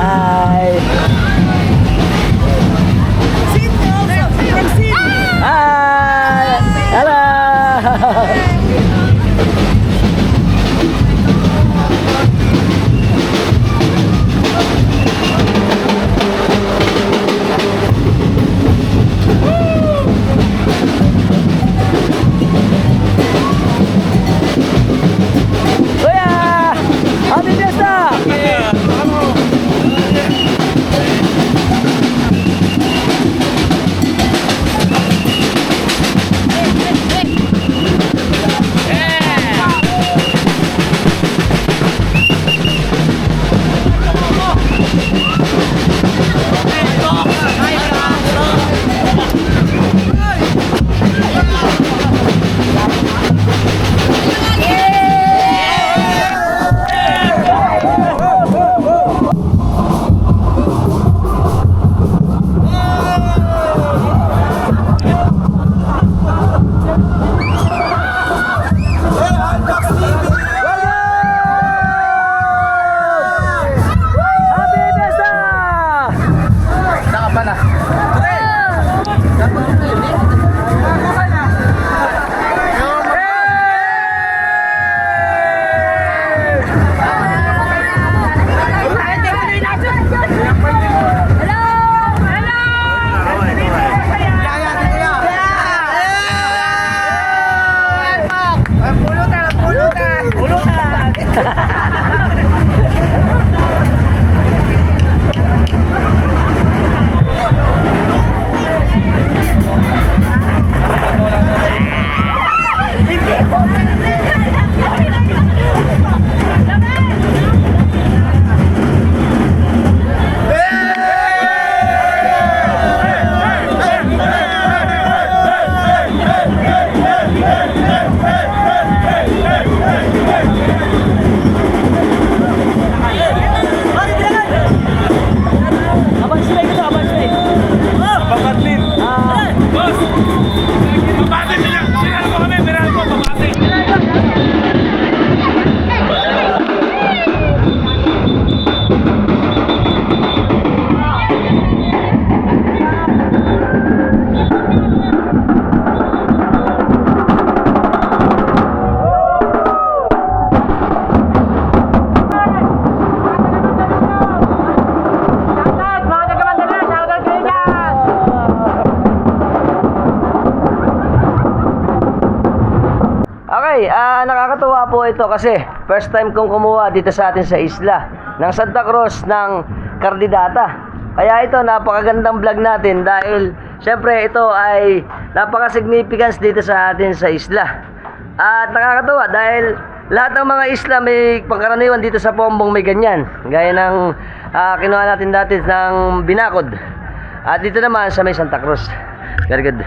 Hi! Hi! Hello! Kuya! Happy Fiesta! Happy Fiesta! Okay, nakakatuwa po ito kasi first time kong kumuha dito sa atin sa isla ng Santa Cruz ng Cardidata. Kaya ito, napakagandang vlog natin dahil syempre ito ay napaka-significance dito sa atin sa isla. At nakakatuwa dahil lahat ng mga isla may pangkaraniwan dito sa Pombong may ganyan. Gaya ng kinuha natin dati ng Binacod. At dito naman sa may Santa Cruz. Very good.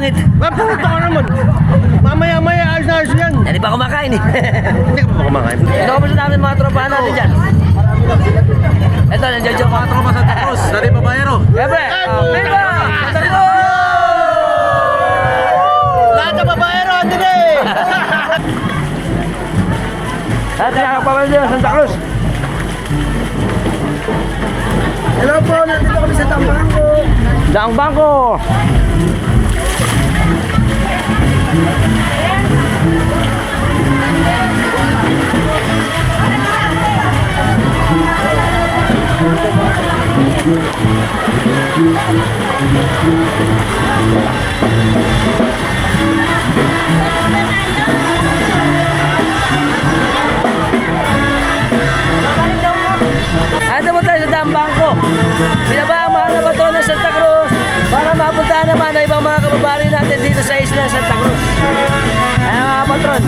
mainit. Puto ka naman. Mamaya-maya, ayos na ayos yan. Hindi pa kumakain eh. Hindi ka pa kumakain. Ito kamusta namin mga tropahan natin dyan. Ito, nandiyan dyan mga tropa sa Cruz. Dari babayero. Siyempre, Viva! Santa Cruz! Lahat ng babayero, andi na eh. At nakakapawal dyan, Santa Cruz. Hello po, nandito kami sa Tambangko. Daang bangko. Ito po tayo sa Daang Bangko. Binaba ang mahal na bato ng Santa Cruz para mapuntahan naman ang ibang mga kababari natin dito sa isla ng Santa Cruz. Ayan mga patron.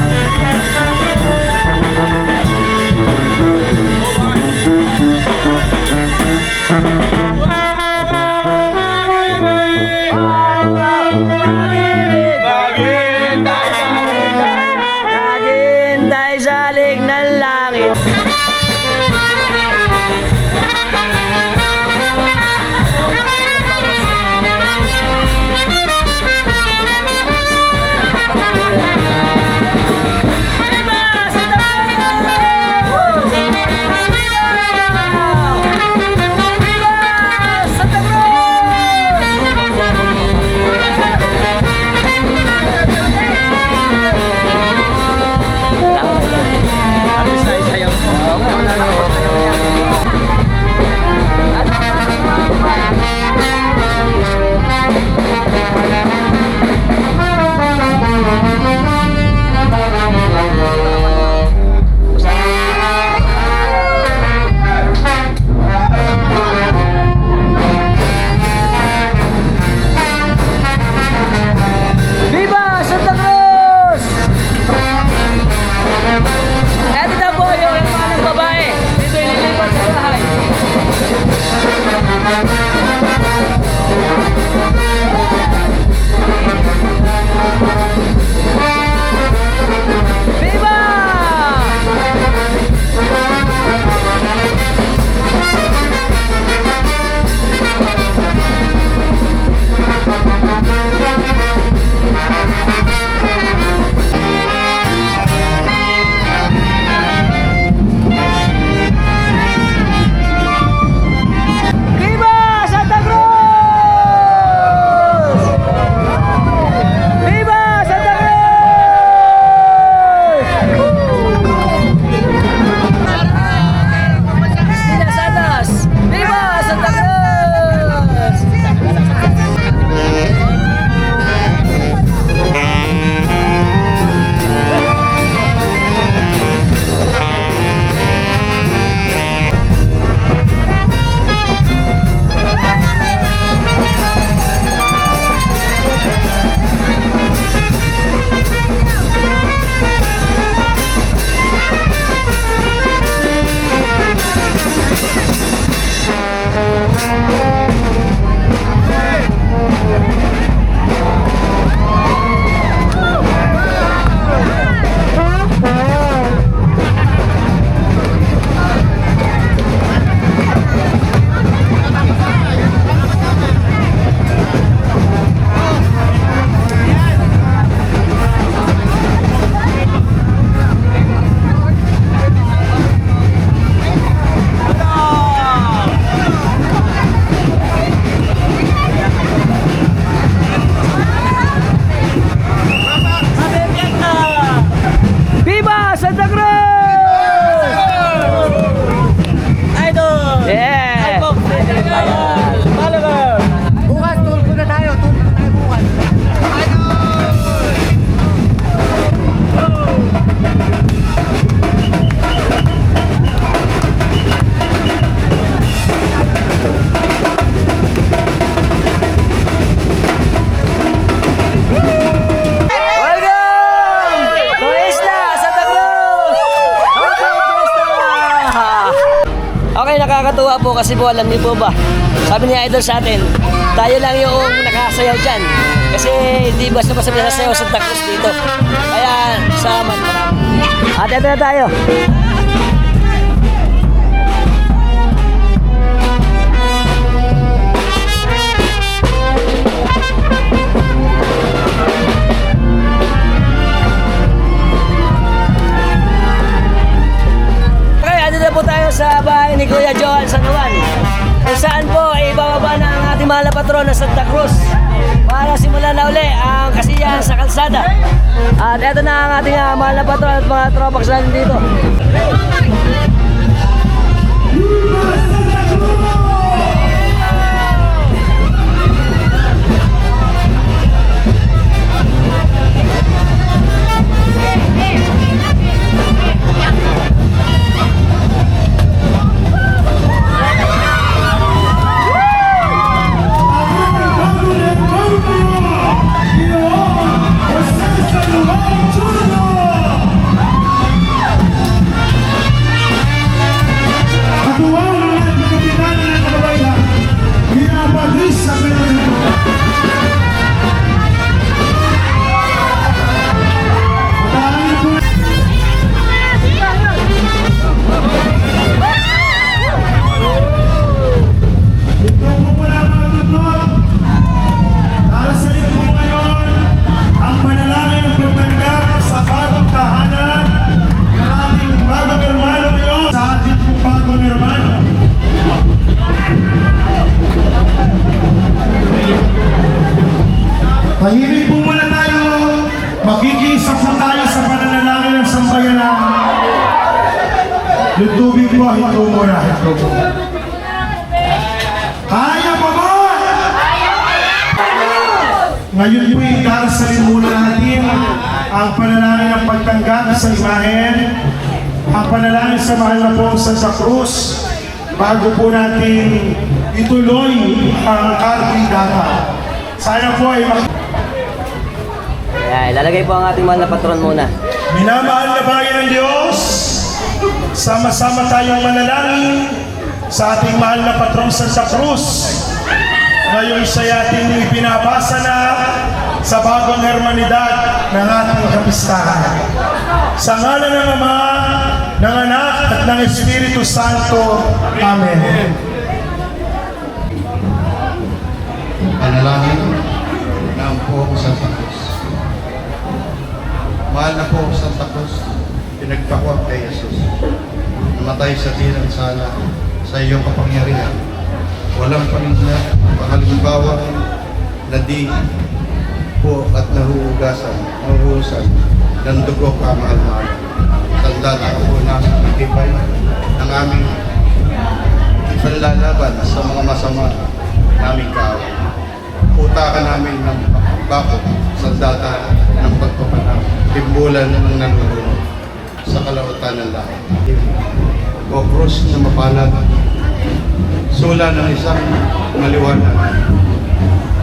Naghihintay sa lig ng langit. Viva Santa Cruz! Eto na po yung mga babae. Dito ililipat sa bahay. Viva! Viva Santa Cruz! Viva Santa Cruz! Pinas Atas! Viva Santa Cruz! Viva Santa Cruz! Idol! Yeah! Bukas, tulpo na tayo. Tulpo na tayo bukas. Welcome to Isla Santa Cruz! Okay, nakakatuwa po kasi po alam niyo po ba, sabi ni Idol sa atin, tayo lang yung nakasayaw dyan. Kasi hindi basta-basta sasayaw sa Santa Cruz dito. Kaya salamat marami. At ito na tayo. Okay, ano na po tayo sa bahay ni Kuya Joel San Juan. Kung saan po ay ibababa na ang ating mahal na patron na Santa Cruz para simulan na uli ang kasiyahan sa kalsada. At eto na ang ating mahal na patron at mga tropa kasalanan dito. Tahimik po muna tayo. Makikisa po tayo sa pananalangin ng sambayanan. Yung tubig po, ito muna. Kaya pa ba? Ngayon po darasalin muna natin ang panalangin ng pagtanggap sa imahen, ang panalangin sa mahal na pong Santa Cruz, bago po natin ituloy ang kartidata. Sana po ay Ilalagay po ang ating mahal na patron muna. minamahal na bayan ng Diyos, sama-sama tayong manalangin sa ating mahal na patron Santa Cruz. Ngayon siya ating ipinabasa na sa bagong hermanidad ng ating kapistahan. Sa ngalan ng Ama, ng Anak at ng Espiritu Santo. Amen. Panalangin ng po Santa Cruz. Mahal na po Santa Cruz, pinagpakuan kay Jesus. Namatay sa tirang sala sa iyong kapangyarihan. Walang paninda, panghalimbawa na di po at nahuhusan ng dugo kamahal-mahal. Tandaan po namin matibay ng aming ipanlalaban sa mga masama naming kaaway. Utakan namin ng bakot sa data ng pagpapanang, timbulan ng nanunod sa kalawatan ng lahat. O krus na mapalad, sula ng isang maliwanag,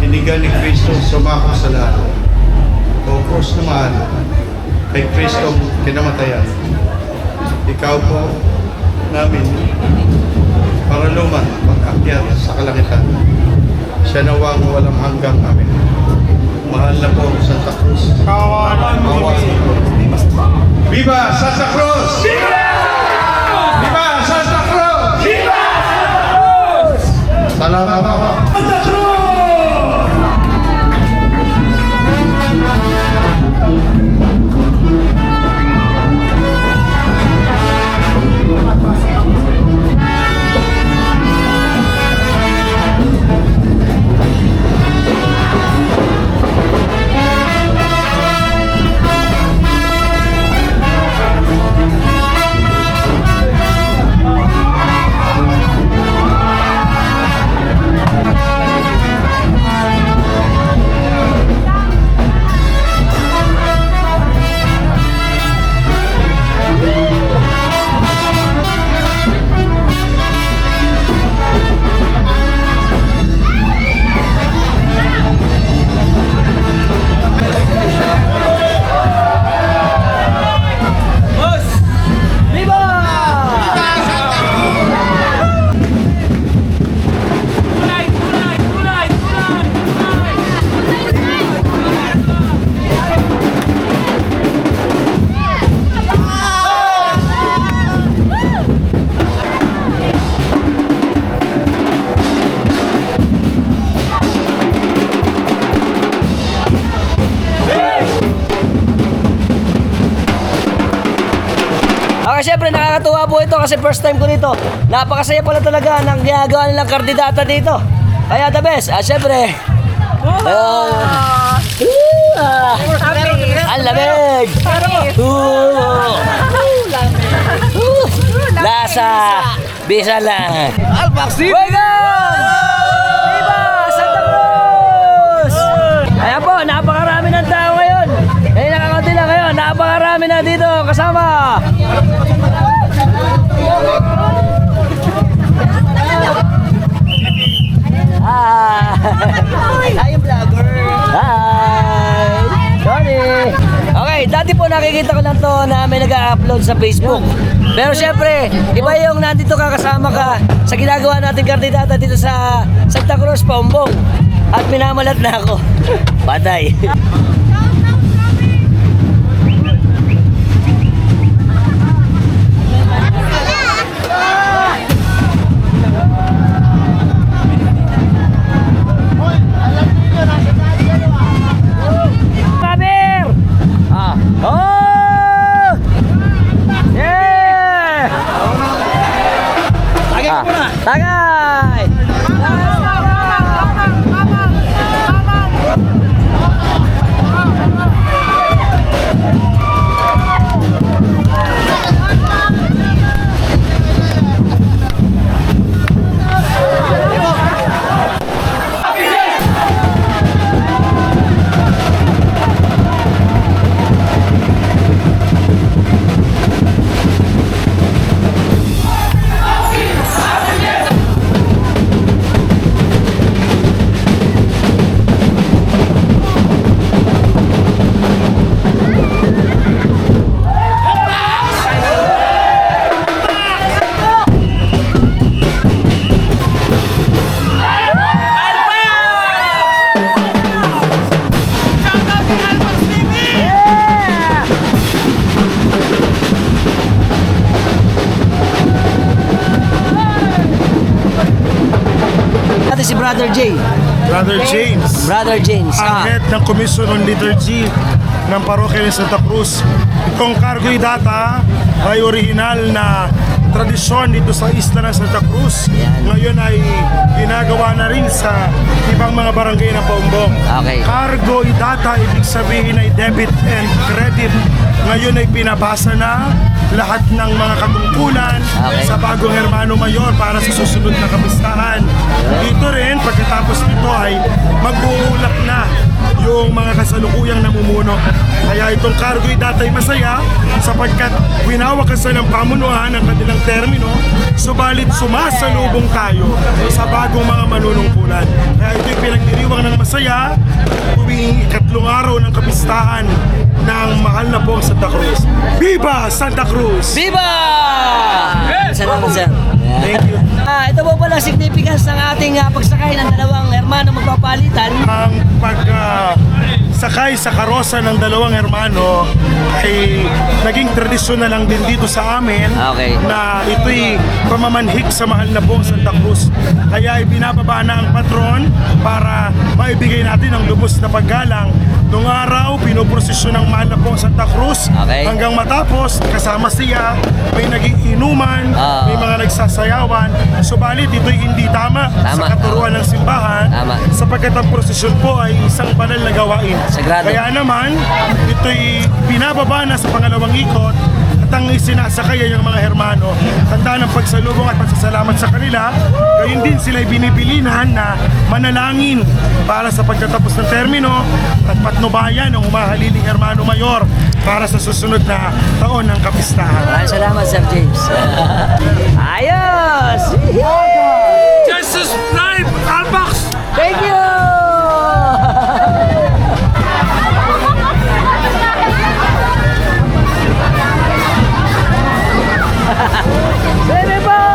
tinigan ni Kristo sumako sa lahat. O krus na mahal, kay Kristo kinamatayan. Ikaw po namin para luman mag-akyat sa kalangitan. Siya nawang walang hanggang amin. Mahal na po Santa Cruz. Kawan po. Viva Santa Cruz! Viva! Viva Santa Cruz! Viva Santa Cruz! Salamat po. Santa Cruz! syempre nakakatuwa po ito kasi first time ko dito. Napakasaya pala talaga ng ginagawa nilang kardidata dito. Kaya the best. Syempre. Ang lamig. Lasa. Bisa lang. Alpaxi! Welcome! Viva Santa Cruz! Ayan po, napakarami ng tao ngayon. Eh, nakakunti lang ngayon. Napakarami na dito kasama. Hi, vlogger. Hi. Sorry. Okay, dati po nakikita ko lang to na may nag-upload sa Facebook. Pero syempre, iba yung nandito ka kasama ka sa ginagawa natin kardidata dito sa Santa Cruz, Paumbong. At minamalat na ako. Patay. Kamer! Oh! Yeah! Tagay ko muna! Tagay! Si Brother J. Brother James, Brother James. ang head ng Commission on Liturgy ng Parokya ng Santa Cruz. Itong Cargo'y Data ay original na tradisyon dito sa isla ng Santa Cruz. Ngayon ay ginagawa na rin sa ibang mga barangay ng Paumbong. Okay. Cargo'y Data, ibig sabihin ay debit and credit. Ngayon ay pinabasa na lahat ng mga katungkulan sa bagong Hermano Mayor para sa susunod na kapistahan. Dito rin, pagkatapos nito ay mag-uulap na yung mga kasalukuyang namumuno. Kaya itong Cargo'y Data ay masaya sapagkat winawakasan ng pamunuan ang kanilang termino, subalit sumasalubong tayo sa bagong mga manunungkulan. Kaya ito'y pinagdiriwang ng masaya tuwing ikatlong araw ng kapistahan ng mahal na pong Santa Cruz. Viva Santa Cruz! Viva! Salamat, sir. Thank you. Ito po pala significance ng ating pagsakay ng dalawang hermano magpapalitan. Ang pagsakay sa karosa ng dalawang hermano ay naging tradisyon na lang din dito sa amin na ito'y pamamanhik sa mahal na pong Santa Cruz. Kaya ibinababa na ang patron para maibigay natin ang lubos na paggalang. Noong araw, pinoprosesyon ng mahal na pong Santa Cruz hanggang matapos, kasama siya, may naging inuman, may mga nagsasayawan. Subalit, ito'y hindi tama sa katuruan ng simbahan sapagkat ang prosesyon po ay isang banal na gawain. Sagrado. Kaya naman, ito'y pinababa na sa pangalawang ikot at ang isinasakay ay ang mga hermano. Tanda ng pagsalubong at pagsasalamat sa kanila, gayon din sila'y binibilinan na manalangin para sa pagtatapos ng termino at patnubayan ng umahaliling Hermano Mayor para sa susunod na taon ng kapistahan. Maraming salamat, Sir James. Ayos! Just subscribe, Alpax! Thank you! Cerebral!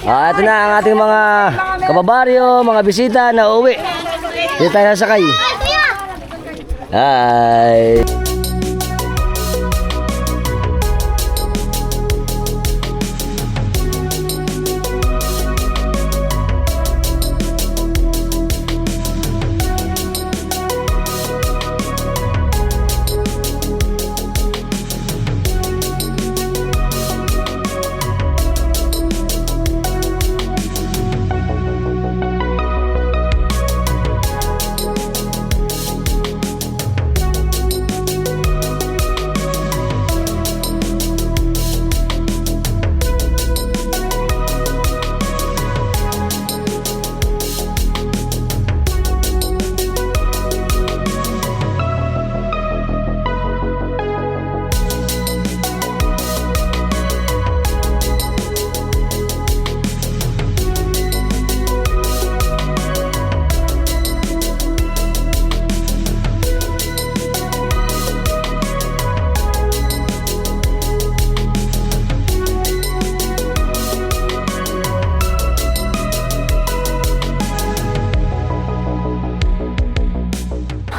Ito na ang ating mga kababaryo, mga bisita na uuwi. Dito tayo sasakay. Hi.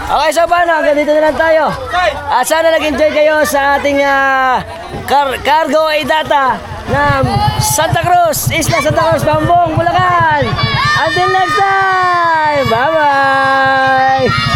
Okay, so paano? Hanggang dito na lang tayo. At sana nag-enjoy kayo sa ating cargo ay data ng Santa Cruz, Isla Santa Cruz, Pambong, Bulacan. Until next time! Bye-bye!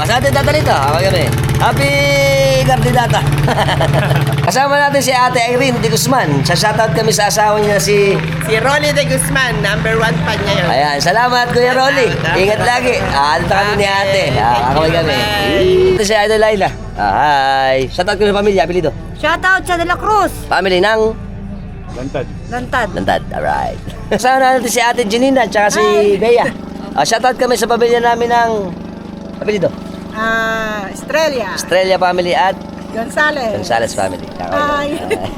Sa ating data rito, ako kami. Happy Gardidata. Kasama natin si Ate Irene de Guzman. Sa shoutout kami sa asawa niya si Rolly de Guzman, number 1 fan niya yun. Ayan, salamat Kuya Rolly. Ingat lagi. Dito kami ni ate. Kakaway kami. Ito si Idol Laila. Hi. Shoutout kami sa pamilya. Apelido. Shoutout sa De La Cruz. Family ng Lantad. Lantad. Alright. Kasama natin si Ate Janina at saka si Bea. Shoutout kami sa pamilya namin ng apelido. Estrella. Estrella family at Gonzales. Family.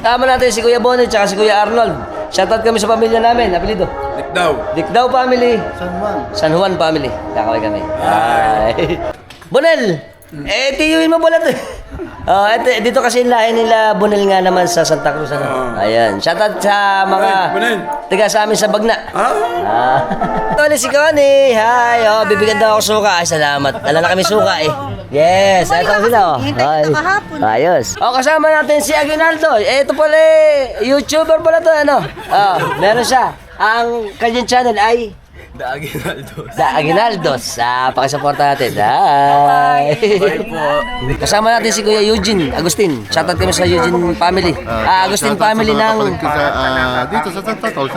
Kasama natin si Kuya Bonnie at saka si Kuya Arnold. Shoutout kami sa pamilya namin. Apelido. Dikdaw family. San Juan family. Kakaway kami. Hi. Bonel! Tiyuin mo bola to. Dito kasi yung lahi nila Bonel nga naman sa Santa Cruz. Ayan. Shoutout sa mga tiga sa amin sa Bagna. Tole si Connie. Hi. Bibigyan daw ako suka. Ay, salamat. Alala kami suka eh. Yes. Ito sila. Hi. Ayos. Kasama natin si Aguinaldo. Ito pala YouTuber pala to. Meron siya. Ang kanyang channel ay The Aguinaldos. Pakisuporta natin. Hi. Kasama natin si Kuya Eugene Agustin. Shoutout kami sa Eugene family. Agustin family ng dito sa Santa Cruz.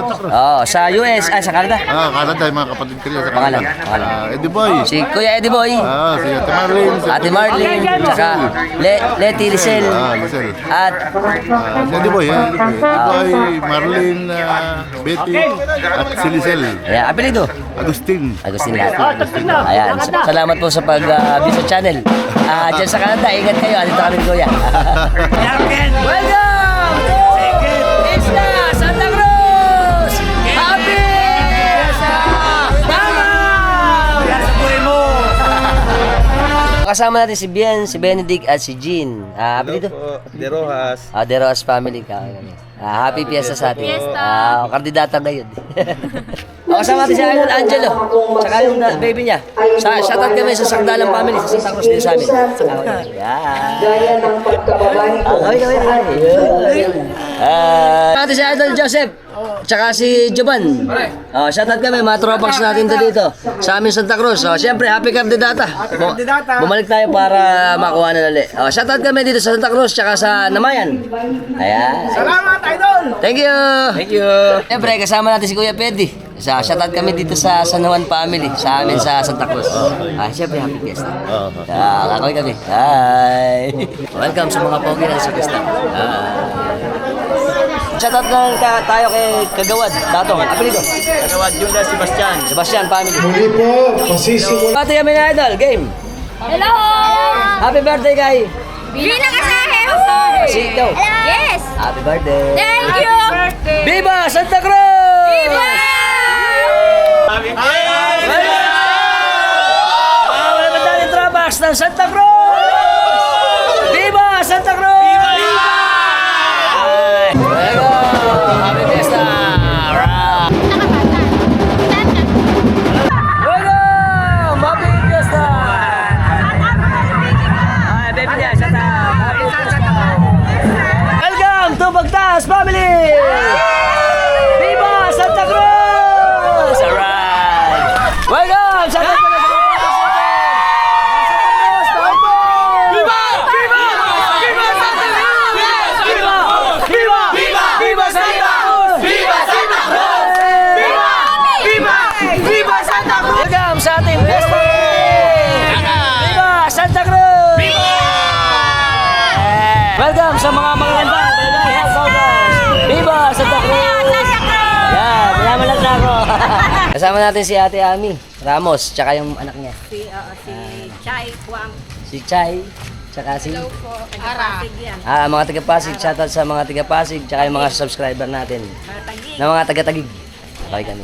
sa US, sa Canada. Canada, yung mga kapatid ko sa Pangalan. Eddie Boy. Si Kuya Eddie Boy. Si Ate Marlene. Ate Marlene, saka Letty Lisel. Lisel. At Si Eddie Boy, Eddie Boy, Marlene, Betty, at si Lisel. ayan, apelido. Agustin. Agustin lahat. Ayan, salamat po sa pag-view sa channel. Diyan sa Canada, ingat kayo. Dito kami ni Kuya. Welcome to Isla Santa Cruz! Happy Kasama natin si Bien, si Benedict at si Jean. Apelido? De Rojas. De Rojas family ka. Happy Fiesta sa atin. Kandidata ngayon. Kasama natin si Idol Angelo. Saka yung baby niya. Shoutout kami sa Sagdalang family. Sa Santa Cruz din sa amin. Gaya ng pagkababay ko. Natin si Idol Joseph. Tsaka si Jovan. Shoutout kami, mga tropax natin dito. Sa amin Santa Cruz. Siyempre, happy Cardidata. Bumalik tayo para makuha na ulit. Shoutout kami dito sa Santa Cruz, tsaka sa Namayan. Ayan. Salamat, Idol! Thank you! Thank you! Siyempre, kasama natin si Kuya Pedi. Shoutout kami dito sa San Juan family, sa amin sa Santa Cruz. Siyempre, happy fiesta. Kakoy kami. Hi! Welcome sa mga pogi ng Sakista. Shoutout na tayo kay Kagawad, Tatong. Apelido? Kagawad Junior Sebastian. Sebastian family. Muli po, pasisimula. Pati kami na Idol, game. Hello! Happy birthday kay Bina Kasahe! Sito. Yes! Happy birthday. Thank you! Viva Santa Cruz! Viva! Wala ba tayong trabax ng Santa Cruz? Viva Santa Cruz! Viva! Happy Fiesta! Welcome! Happy Fiesta! Baby niya, Santa! Welcome to Bagtas family! Viva Santa Cruz! Alright! Welcome! Santa Cruz! Viva! Viva! Viva Santa Cruz! Viva! Viva! Viva! Viva Santa Cruz! Viva Santa Cruz! Viva! Viva! Viva Santa Cruz! Welcome sa ating fiesta! Viva Santa Cruz! Viva! Welcome sa mga magandang Viva Santa Cruz! Yan, pinamalag na ako. Kasama natin si Ate Ami Ramos, tsaka yung anak niya. Si Chai Kwam. Si Chai, tsaka si Ara. mga taga-Pasig, shoutout sa mga taga-Pasig, tsaka yung mga subscriber natin. Na mga taga-Tagig. Okay kami.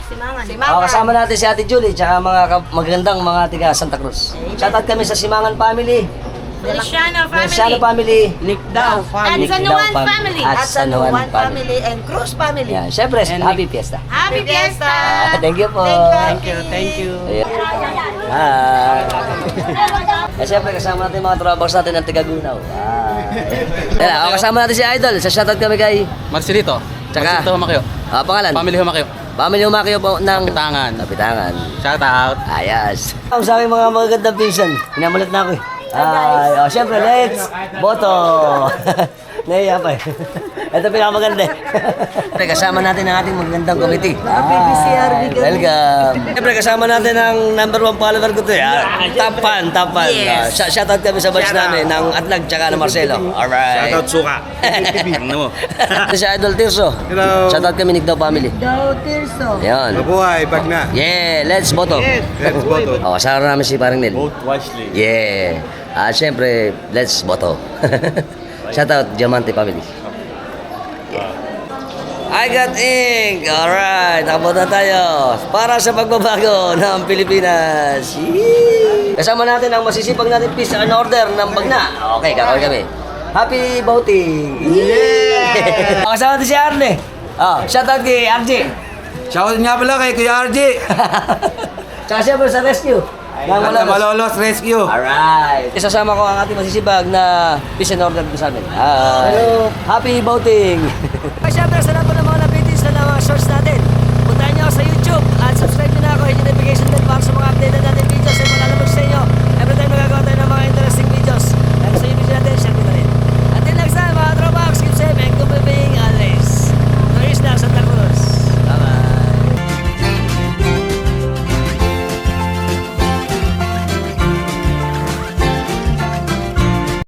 Simangan. Kasama natin si Ate Julie, tsaka mga magandang mga taga Santa Cruz. Shoutout kami sa Simangan family. Feliciano Feliciano family. Nikdao Nikdao family. And San Juan family. At San Juan family. And Cruz family. Yan, syempre, happy fiesta. Happy Fiesta! Thank you po. Thank you. Ayan. Siyempre, kasama natin yung mga tropax natin ng Tigagunaw. Kasama natin si Idol. Sa shoutout kami kay Marcelito. Tsaka? Marcelito Humakyo. pangalan. Family Humakyo. Family Umakyo po ng Kapitangan. Kapitangan. Shout out. Ayos. Ang sa aking mga magagandang pinsan. Pinamulat na ako eh. Ay, oh, syempre, let's boto. Naiya pa eh. Ito pinakamaganda eh. Siyempre, kasama natin ang ating magagandang committee. Welcome. Siyempre, kasama natin ang number 1 follower ko to eh. Top fan, top fan. Shoutout kami sa batch namin ng Atlag tsaka ng Marcelo. Alright. Shoutout suka. Ano mo? Ito si Idol Tirso. Hello. Shoutout kami Nigdaw family. Daw Tirso. Yan. Mabuhay, pag na. Yeah, let's boto. Let's vote. Oh, kasama namin si Parang Nel. Vote wisely. Yeah. Siyempre, let's boto. Shoutout Diamante family. Yeah. I got ink. Alright, nakaboto na tayo. Para sa pagbabago ng Pilipinas. Yee! Kasama natin ang masisipag natin peace and order ng Bagna. Okay, kakawin kami. Happy voting! Yeah! Kasama natin si Arne. Shoutout kay RJ. Shoutout nga pala kay Kuya RJ. Tsaka siyempre sa rescue. Malolos Rescue. Alright. Isasama ko ang ating masisibag na peace and order sa amin. Hello. Happy voting. Siyempre, sa lahat po ng mga napitis na mga shorts natin. Puntahan niyo ako sa YouTube at subscribe niyo na ako. Hit yung notification bell para sa mga updated natin videos ay malalabog sa inyo. Every time magagawa tayo ng mga interesting videos.